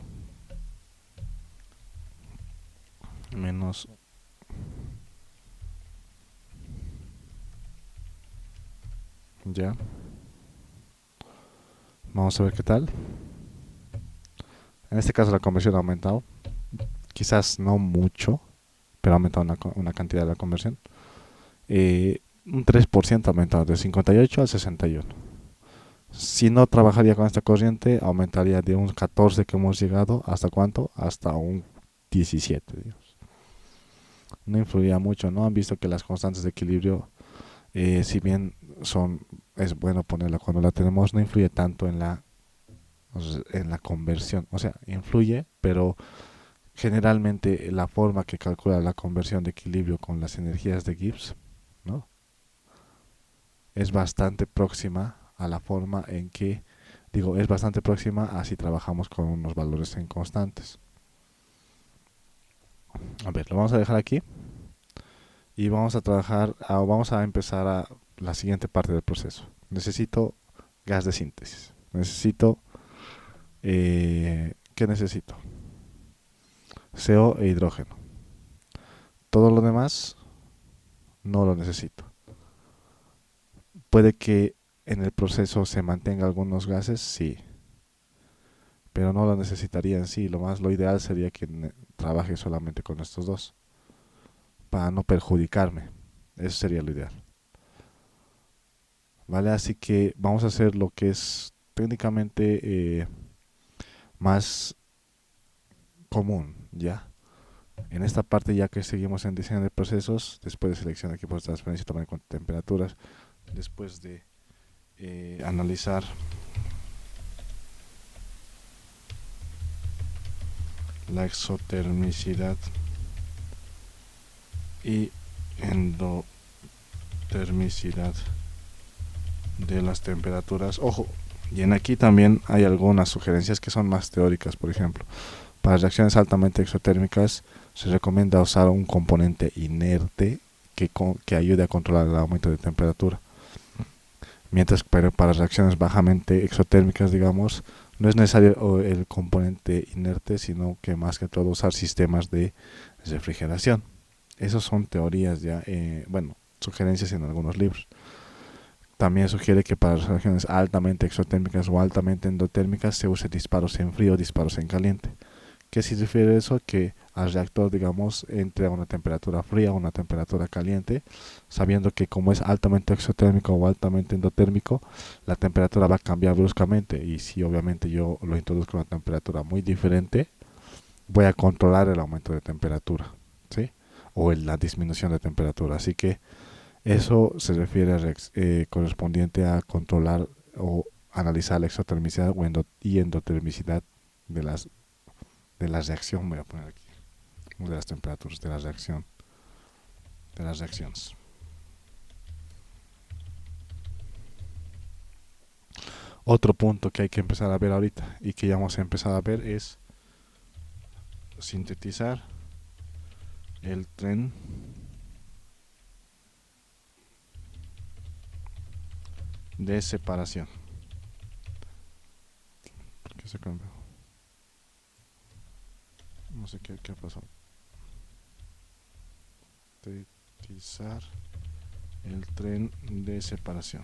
menos ya. Vamos a ver qué tal. En este caso la conversión ha aumentado, quizás no mucho, pero ha aumentado una cantidad de la conversión. Un 3% ha aumentado de 58 al 61. Si no trabajaría con esta corriente, aumentaría de un 14 que hemos llegado, ¿hasta cuánto? Hasta un 17, digamos. No influiría mucho, ¿no? Han visto que las constantes de equilibrio, si bien es bueno ponerla cuando la tenemos, no influye tanto en la conversión. O sea, influye, pero generalmente la forma que calcula la conversión de equilibrio con las energías de Gibbs, ¿no?, es bastante próxima a la forma en que, es bastante próxima a si trabajamos con unos valores en constantes. A ver, lo vamos a dejar aquí y vamos a empezar a la siguiente parte del proceso. Necesito gas de síntesis. ¿Qué necesito? CO e hidrógeno. Todo lo demás no lo necesito. Puede que en el proceso se mantenga algunos gases, sí, pero no lo necesitaría en sí. Lo ideal sería que trabaje solamente con estos dos para no perjudicarme. Eso sería lo ideal. Vale, así que vamos a hacer lo que es técnicamente más común, ¿ya? En esta parte, ya que seguimos en diseño de procesos, después de selección de equipos de transferencia y tomar en cuenta temperaturas, después de analizar la exotermicidad y endotermicidad de las temperaturas. Ojo, y en aquí también hay algunas sugerencias que son más teóricas. Por ejemplo, para reacciones altamente exotérmicas se recomienda usar un componente inerte que ayude a controlar el aumento de temperatura. Mientras que para reacciones bajamente exotérmicas, digamos, no es necesario el componente inerte, sino que más que todo usar sistemas de refrigeración. Esas son teorías ya, sugerencias en algunos libros. También sugiere que para reacciones altamente exotérmicas o altamente endotérmicas se use disparos en frío o disparos en caliente. ¿Qué significa eso? Que al reactor, digamos, entre a una temperatura fría o una temperatura caliente, sabiendo que como es altamente exotérmico o altamente endotérmico, la temperatura va a cambiar bruscamente. Y si obviamente yo lo introduzco a una temperatura muy diferente, voy a controlar el aumento de temperatura, ¿sí? O la disminución de temperatura. Así que eso se refiere correspondiente a controlar o analizar la exotermicidad y endotermicidad de la reacción. Voy a poner aquí de las temperaturas de la reacción, de las reacciones. Otro punto que hay que empezar a ver ahorita y que ya hemos empezado a ver es sintetizar el tren de separación. ¿Por qué se cambió? No sé qué ha pasado. Sintetizar el tren de separación.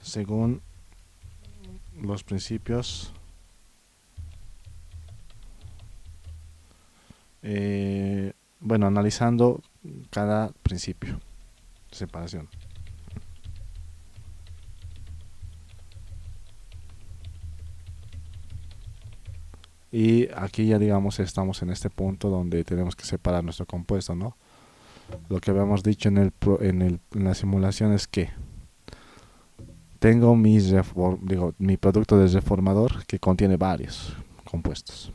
Según los principios bueno, analizando cada principio de separación. Y aquí ya digamos estamos en este punto donde tenemos que separar nuestro compuesto, ¿no? Lo que habíamos dicho en la simulación es que tengo mi producto de reformador que contiene varios compuestos.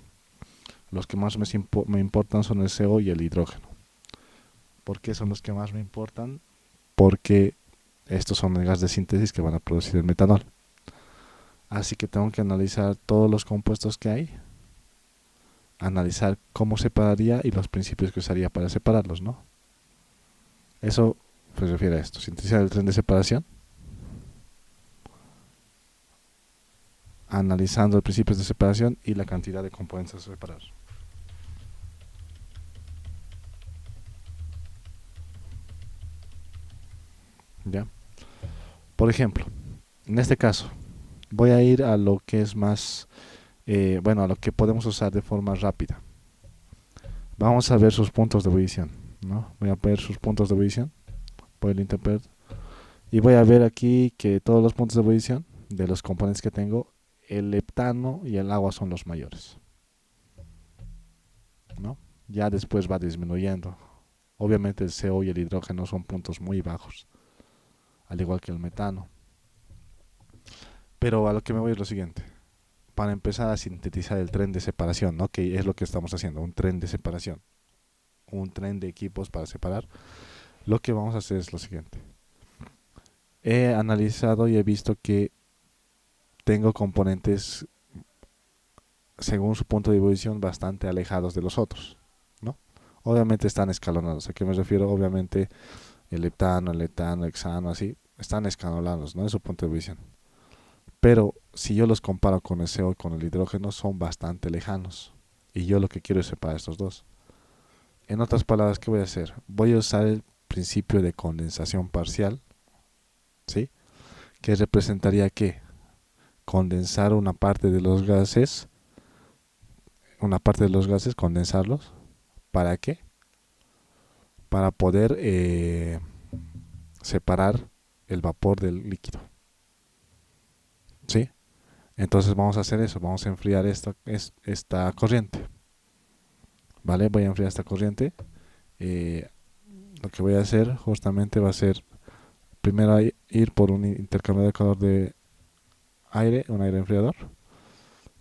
Los que más me importan son el CO y el hidrógeno. ¿Por qué son los que más me importan? Porque estos son el gas de síntesis que van a producir el metanol. Así que tengo que analizar todos los compuestos que hay, analizar cómo separaría y los principios que usaría para separarlos, ¿no? Eso se refiere a esto, sintetizar el tren de separación, analizando los principios de separación y la cantidad de componentes a separar. ¿Ya? Por ejemplo, en este caso, voy a ir a lo que es más, bueno, a lo que podemos usar de forma rápida. Vamos a ver sus puntos de ebullición, ¿no? Voy a ver sus puntos de ebullición, voy a interpretar y voy a ver aquí que todos los puntos de ebullición de los componentes que tengo, el heptano y el agua son los mayores, ¿no? Ya después va disminuyendo. Obviamente el CO y el hidrógeno son puntos muy bajos, al igual que el metano. Pero a lo que me voy es lo siguiente. Para empezar a sintetizar el tren de separación, ¿no? Que es lo que estamos haciendo, un tren de separación, un tren de equipos para separar. Lo que vamos a hacer es lo siguiente. He analizado y he visto que tengo componentes, según su punto de ebullición, bastante alejados de los otros, ¿no? Obviamente están escalonados. ¿A qué me refiero? Obviamente el heptano, el etano, el hexano, así, están escalonados, ¿no? En su punto de ebullición. Pero si yo los comparo con el CO y con el hidrógeno, son bastante lejanos. Y yo lo que quiero es separar estos dos. En otras palabras, ¿qué voy a hacer? Voy a usar el principio de condensación parcial, ¿sí? Que representaría que condensar una parte de los gases, condensarlos. ¿Para qué? Para poder separar el vapor del líquido, ¿sí? Entonces vamos a hacer eso, vamos a enfriar esta corriente, ¿vale? Voy a enfriar esta corriente. Eh, lo que voy a hacer justamente va a ser primero ir por un intercambiador de calor de aire, un aire enfriador,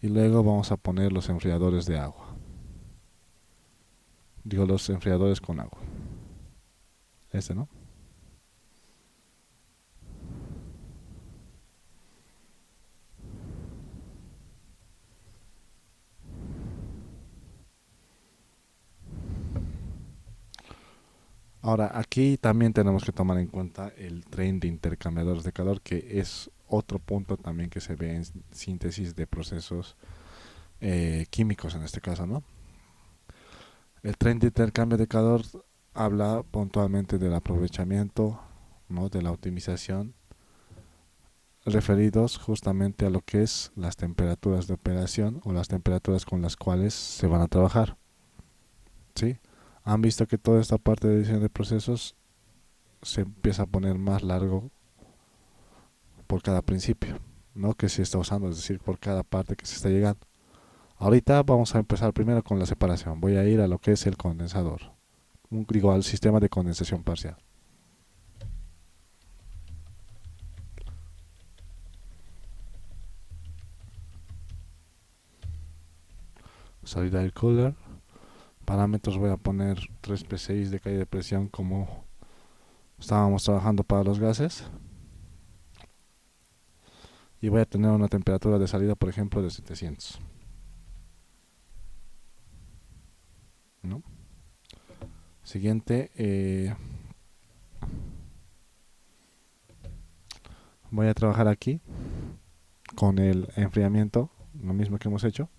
y luego vamos a poner los enfriadores de agua. Digo los enfriadores con agua. ¿No? Ahora, aquí también tenemos que tomar en cuenta el tren de intercambiadores de calor, que es otro punto también que se ve en síntesis de procesos químicos en este caso, ¿no? El tren de intercambio de calor habla puntualmente del aprovechamiento, ¿no? De la optimización, referidos justamente a lo que es las temperaturas de operación o las temperaturas con las cuales se van a trabajar, ¿sí? Han visto que toda esta parte de edición de procesos se empieza a poner más largo por cada principio, ¿no? Que se está usando, es decir, por cada parte que se está llegando. Ahorita vamos a empezar primero con la separación. Voy a ir a lo que es el condensador, digo, al sistema de condensación parcial. Solid Air Cooler. Parámetros voy a poner 3 PSI de caída de presión como estábamos trabajando para los gases. Y voy a tener una temperatura de salida, por ejemplo, de 700. ¿no? Siguiente, voy a trabajar aquí con el enfriamiento, lo mismo que hemos hecho.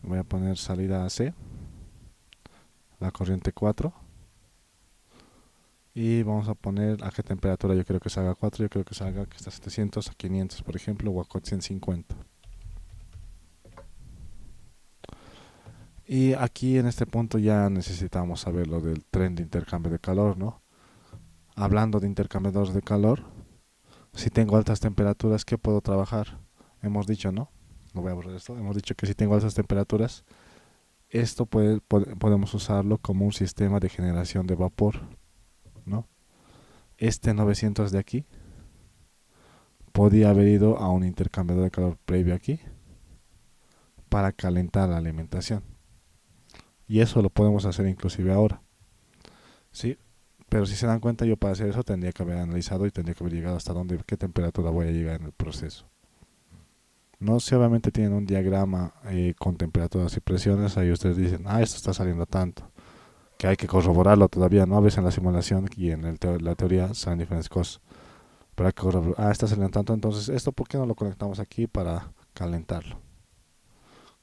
Voy a poner salida a C, la corriente 4. Y vamos a poner a qué temperatura yo quiero que salga 4. Yo quiero que salga que está a 700, a 500, por ejemplo, o a 450. Y aquí en este punto ya necesitamos saber lo del tren de intercambio de calor, ¿no? Hablando de intercambiadores de calor, si tengo altas temperaturas, ¿qué puedo trabajar? Hemos dicho, ¿no? No voy a borrar esto. Hemos dicho que si tengo altas temperaturas, esto podemos usarlo como un sistema de generación de vapor, ¿no? Este 900 de aquí podía haber ido a un intercambiador de calor previo aquí para calentar la alimentación. Y eso lo podemos hacer inclusive ahora, ¿sí? Pero si se dan cuenta, yo para hacer eso tendría que haber analizado y tendría que haber llegado hasta dónde, qué temperatura voy a llegar en el proceso. No sé, obviamente tienen un diagrama con temperaturas y presiones, ahí ustedes dicen, esto está saliendo tanto, que hay que corroborarlo todavía, ¿no? A veces en la simulación y en la teoría salen diferentes cosas, pero hay que corroborar, está saliendo tanto, entonces esto, ¿por qué no lo conectamos aquí para calentarlo?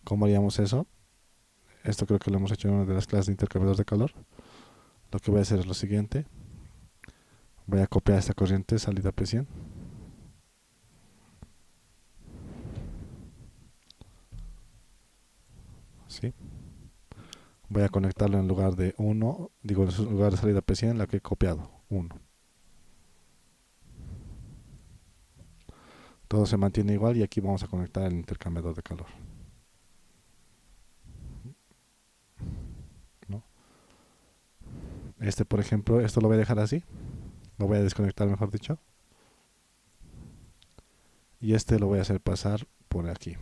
¿Cómo haríamos eso? Esto creo que lo hemos hecho en una de las clases de intercambiadores de calor. Lo que voy a hacer es lo siguiente. Voy a copiar esta corriente salida P100. ¿Sí? Voy a conectarlo en lugar de 1, digo, en lugar de salida P100, la que he copiado, 1. Todo se mantiene igual y aquí vamos a conectar el intercambiador de calor, ¿no? Este, por ejemplo, esto lo voy a dejar así. Lo voy a desconectar, mejor dicho. Y este lo voy a hacer pasar por aquí.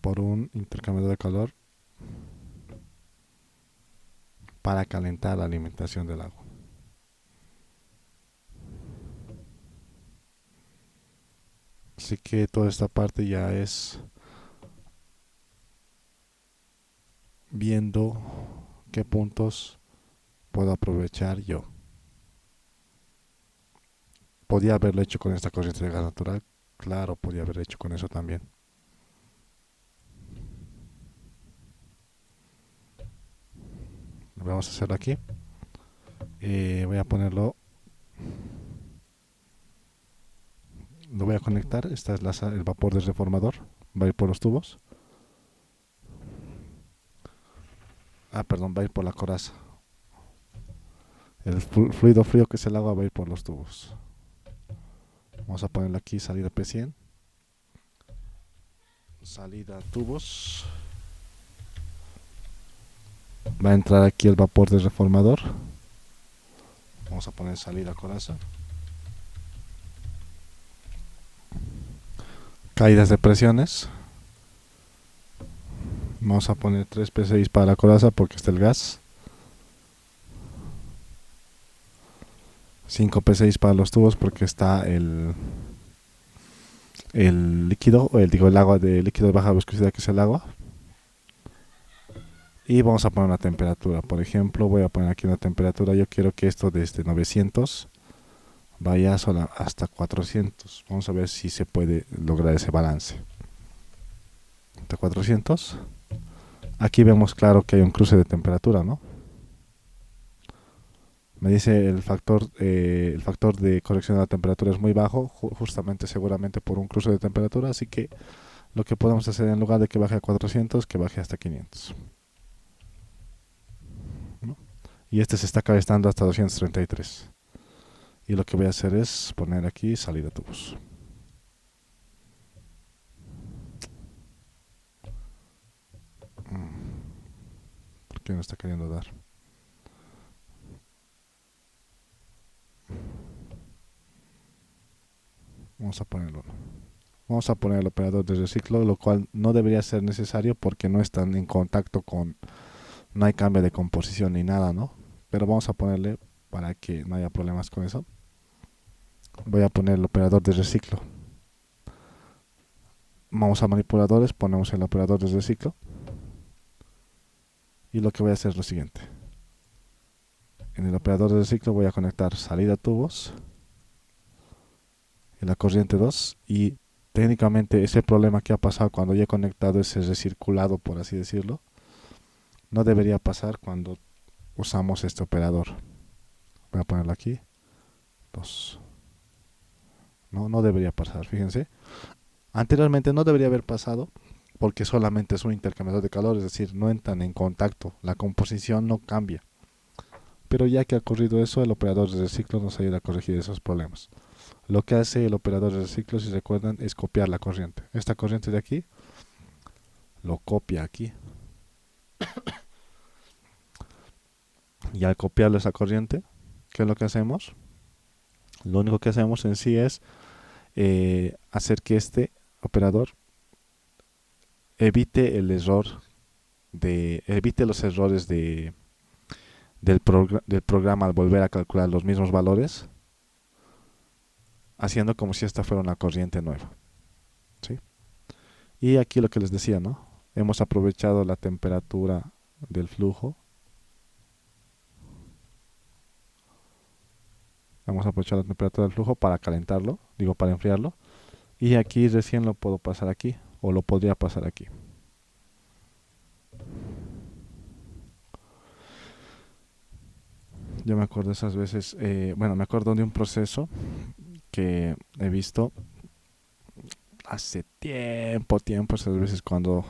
Por un intercambiador de calor para calentar la alimentación del agua. Así que toda esta parte ya es viendo qué puntos puedo aprovechar yo. Podía haberlo hecho con esta corriente de gas natural. Claro, podía haber hecho con eso también. Vamos a hacerlo aquí. Voy a ponerlo. Lo voy a conectar. Esta es el vapor del reformador. Va a ir por los tubos. Perdón, va a ir por la coraza. El fluido frío que es el agua va a ir por los tubos. Vamos a ponerlo aquí, salida P100. Salida tubos. Va a entrar aquí el vapor del reformador. Vamos a poner salida coraza. Caídas de presiones. Vamos a poner 3 P6 para la coraza porque está el gas. 5 P6 para los tubos porque está el líquido, el agua de líquido de baja viscosidad que es el agua. Y vamos a poner una temperatura. Por ejemplo, voy a poner aquí una temperatura. Yo quiero que esto desde 900 vaya hasta 400. Vamos a ver si se puede lograr ese balance. Hasta 400. Aquí vemos claro que hay un cruce de temperatura, ¿no? Me dice el factor de corrección de la temperatura es muy bajo, justamente seguramente por un cruce de temperatura, así que lo que podemos hacer en lugar de que baje a 400, que baje hasta 500. ¿No? Y este se está calentando hasta 233. Y lo que voy a hacer es poner aquí salida tubos. ¿Por qué no está queriendo dar? Vamos a ponerlo. Vamos a poner el operador de reciclo, lo cual no debería ser necesario porque no están en contacto con, no hay cambio de composición ni nada, ¿no? Pero vamos a ponerle para que no haya problemas con eso. Voy a poner el operador de reciclo. Vamos a manipuladores, ponemos el operador desde ciclo. Y lo que voy a hacer es lo siguiente. En el operador desde ciclo voy a conectar salida tubos en la corriente 2 y técnicamente ese problema que ha pasado cuando ya he conectado ese recirculado, por así decirlo, no debería pasar cuando usamos este operador. Voy a ponerlo aquí. 2. No debería pasar, fíjense. Anteriormente no debería haber pasado porque solamente es un intercambiador de calor, es decir, no entran en contacto, la composición no cambia. Pero ya que ha ocurrido eso, el operador de ciclo nos ayuda a corregir esos problemas. Lo que hace el operador de ciclo, si recuerdan, es copiar la corriente. Esta corriente de aquí lo copia aquí. Y al copiarlo esa corriente, ¿qué es lo que hacemos? Lo único que hacemos en sí es hacer que este operador evite el error evite los errores del programa al volver a calcular los mismos valores, haciendo como si esta fuera una corriente nueva. ¿Sí? Y aquí lo que les decía, ¿no? Hemos aprovechado la temperatura del flujo. Hemos aprovechado la temperatura del flujo para calentarlo, digo para enfriarlo. Y aquí recién lo puedo pasar aquí, o lo podría pasar aquí. Yo me acuerdo esas veces, bueno, me acuerdo de un proceso que he visto hace tiempo, esas veces cuando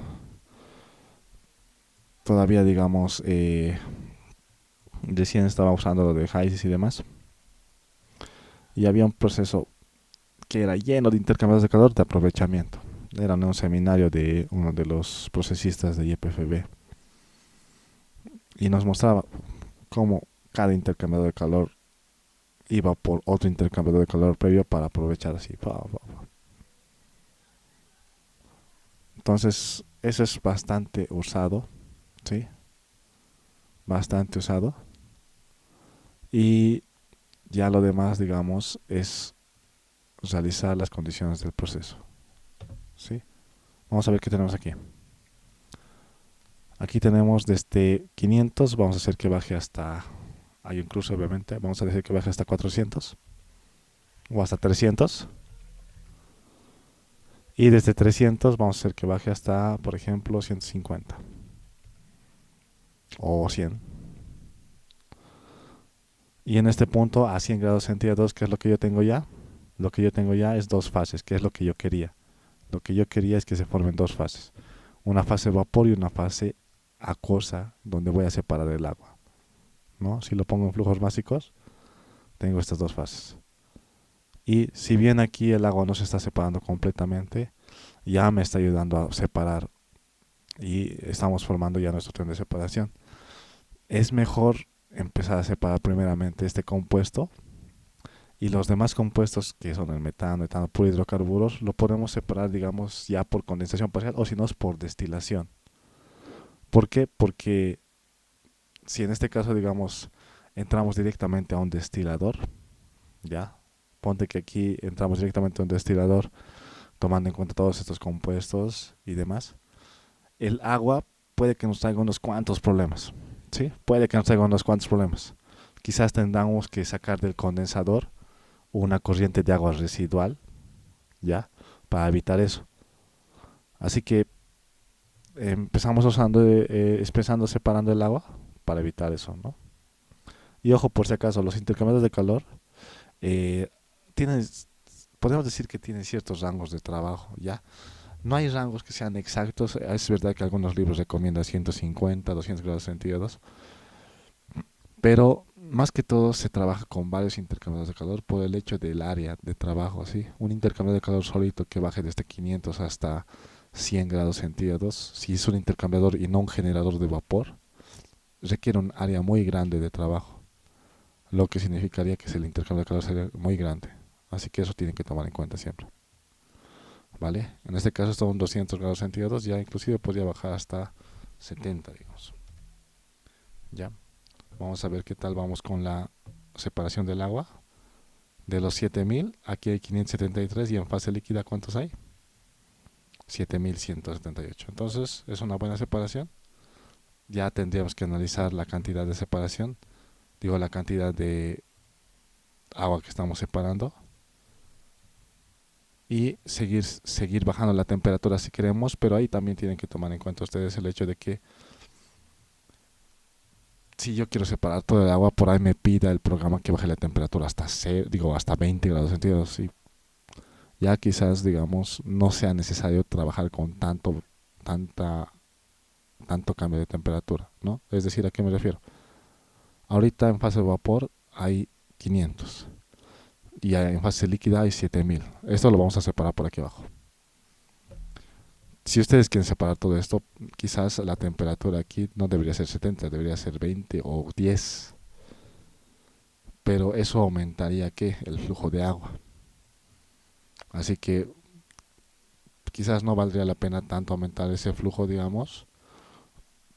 todavía, digamos, recién estaba usando lo de HYSYS y demás. Y había un proceso que era lleno de intercambiadores de calor de aprovechamiento. Era un seminario de uno de los procesistas de YPFB. Y nos mostraba cómo cada intercambiador de calor iba por otro intercambiador de calor previo para aprovechar así. Entonces, eso es bastante usado, ¿sí? Bastante usado. Y ya lo demás, digamos, es realizar las condiciones del proceso, ¿sí? Vamos a ver qué tenemos aquí. Aquí tenemos desde 500, vamos a hacer que baje hasta, hay un cruce obviamente, vamos a decir que baje hasta 400 o hasta 300. Y desde 300 vamos a hacer que baje hasta, por ejemplo, 150 o 100. Y en este punto a 100 grados centígrados, ¿qué es lo que yo tengo ya? Lo que yo tengo ya es dos fases, que es lo que yo quería. Lo que yo quería es que se formen dos fases. Una fase vapor y una fase acuosa, donde voy a separar el agua, ¿no? Si lo pongo en flujos básicos, tengo estas dos fases. Y si bien aquí el agua no se está separando completamente, ya me está ayudando a separar y estamos formando ya nuestro tren de separación. Es mejor empezar a separar primeramente este compuesto y los demás compuestos que son el metano, etano, puro hidrocarburos, lo podemos separar, digamos, ya por condensación parcial o si no es por destilación. ¿Por qué? Porque si en este caso, digamos, entramos directamente a un destilador, ya, ponte que aquí entramos directamente a un destilador tomando en cuenta todos estos compuestos y demás, el agua puede que nos traiga unos cuantos problemas, ¿sí? Puede que nos traiga unos cuantos problemas. Quizás tengamos que sacar del condensador una corriente de agua residual, ¿ya? Para evitar eso. Así que empezamos empezando separando el agua para evitar eso, ¿no? Y ojo, por si acaso, los intercambiadores de calor eh, tienen, podemos decir que tienen ciertos rangos de trabajo, ¿ya? No hay rangos que sean exactos. Es verdad que algunos libros recomiendan 150, 200 grados centígrados, pero más que todo se trabaja con varios intercambiadores de calor por el hecho del área de trabajo, ¿sí? Un intercambiador de calor solito que baje desde 500 hasta 100 grados centígrados, si es un intercambiador y no un generador de vapor, requiere un área muy grande de trabajo, lo que significaría que el intercambio de calor sería muy grande. Así que eso tienen que tomar en cuenta siempre. ¿Vale? En este caso son 200 grados centígrados, ya inclusive podría bajar hasta 70, digamos. Ya. Vamos a ver qué tal vamos con la separación del agua. De los 7000, aquí hay 573 y en fase líquida, ¿cuántos hay? 7178. Entonces es una buena separación. Ya tendríamos que analizar la cantidad de separación, digo la cantidad de agua que estamos separando, y seguir bajando la temperatura si queremos, pero ahí también tienen que tomar en cuenta ustedes el hecho de que si yo quiero separar todo el agua, por ahí me pida el programa que baje la temperatura hasta hasta 20 grados centígrados, y ya quizás digamos no sea necesario trabajar con tanta tanto cambio de temperatura, ¿no? Es decir, ¿a qué me refiero? Ahorita en fase de vapor hay 500 y en fase líquida hay 7000. Esto lo vamos a separar por aquí abajo. Si ustedes quieren separar todo esto, quizás la temperatura aquí no debería ser 70, debería ser 20 o 10. Pero eso aumentaría ¿qué? El flujo de agua. Así que quizás no valdría la pena tanto aumentar ese flujo, digamos,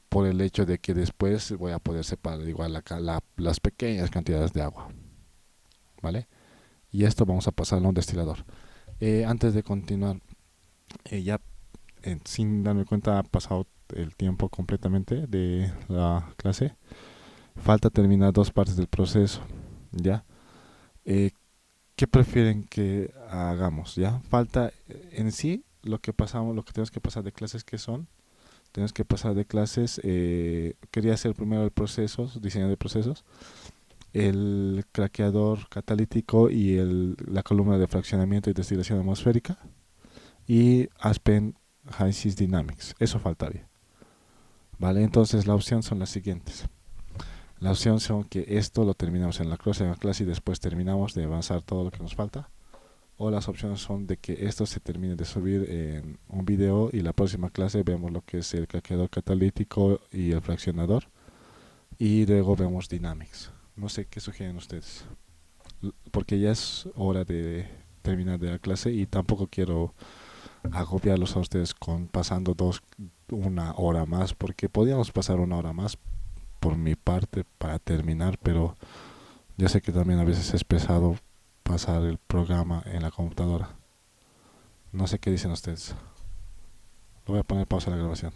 por el hecho de que después voy a poder separar igual las pequeñas cantidades de agua, ¿vale? Y esto vamos a pasarlo a un destilador. Antes de continuar, ya sin darme cuenta ha pasado el tiempo completamente de la clase. Falta terminar dos partes del proceso, ¿ya? Eh, ¿Qué prefieren que hagamos, ya? Falta en sí lo que tenemos que pasar de clases que son. Tenemos que pasar de clases, quería hacer primero el proceso, diseño de procesos, el craqueador catalítico y la columna de fraccionamiento y destilación atmosférica, y Aspen High Dynamics. Eso faltaría. Vale, entonces la opción son las siguientes. La opción son que esto lo terminamos en la próxima clase y después terminamos de avanzar todo lo que nos falta. O las opciones son de que esto se termine de subir en un video y la próxima clase vemos lo que es el craqueador catalítico y el fraccionador, y luego vemos Dynamics. No sé qué sugieren ustedes, porque ya es hora de terminar de la clase y tampoco quiero agobiarlos a ustedes con pasando una hora más, porque podríamos pasar una hora más por mi parte para terminar, pero yo sé que también a veces es pesado pasar el programa en la computadora. No sé qué dicen ustedes. Lo voy a poner pausa a la grabación.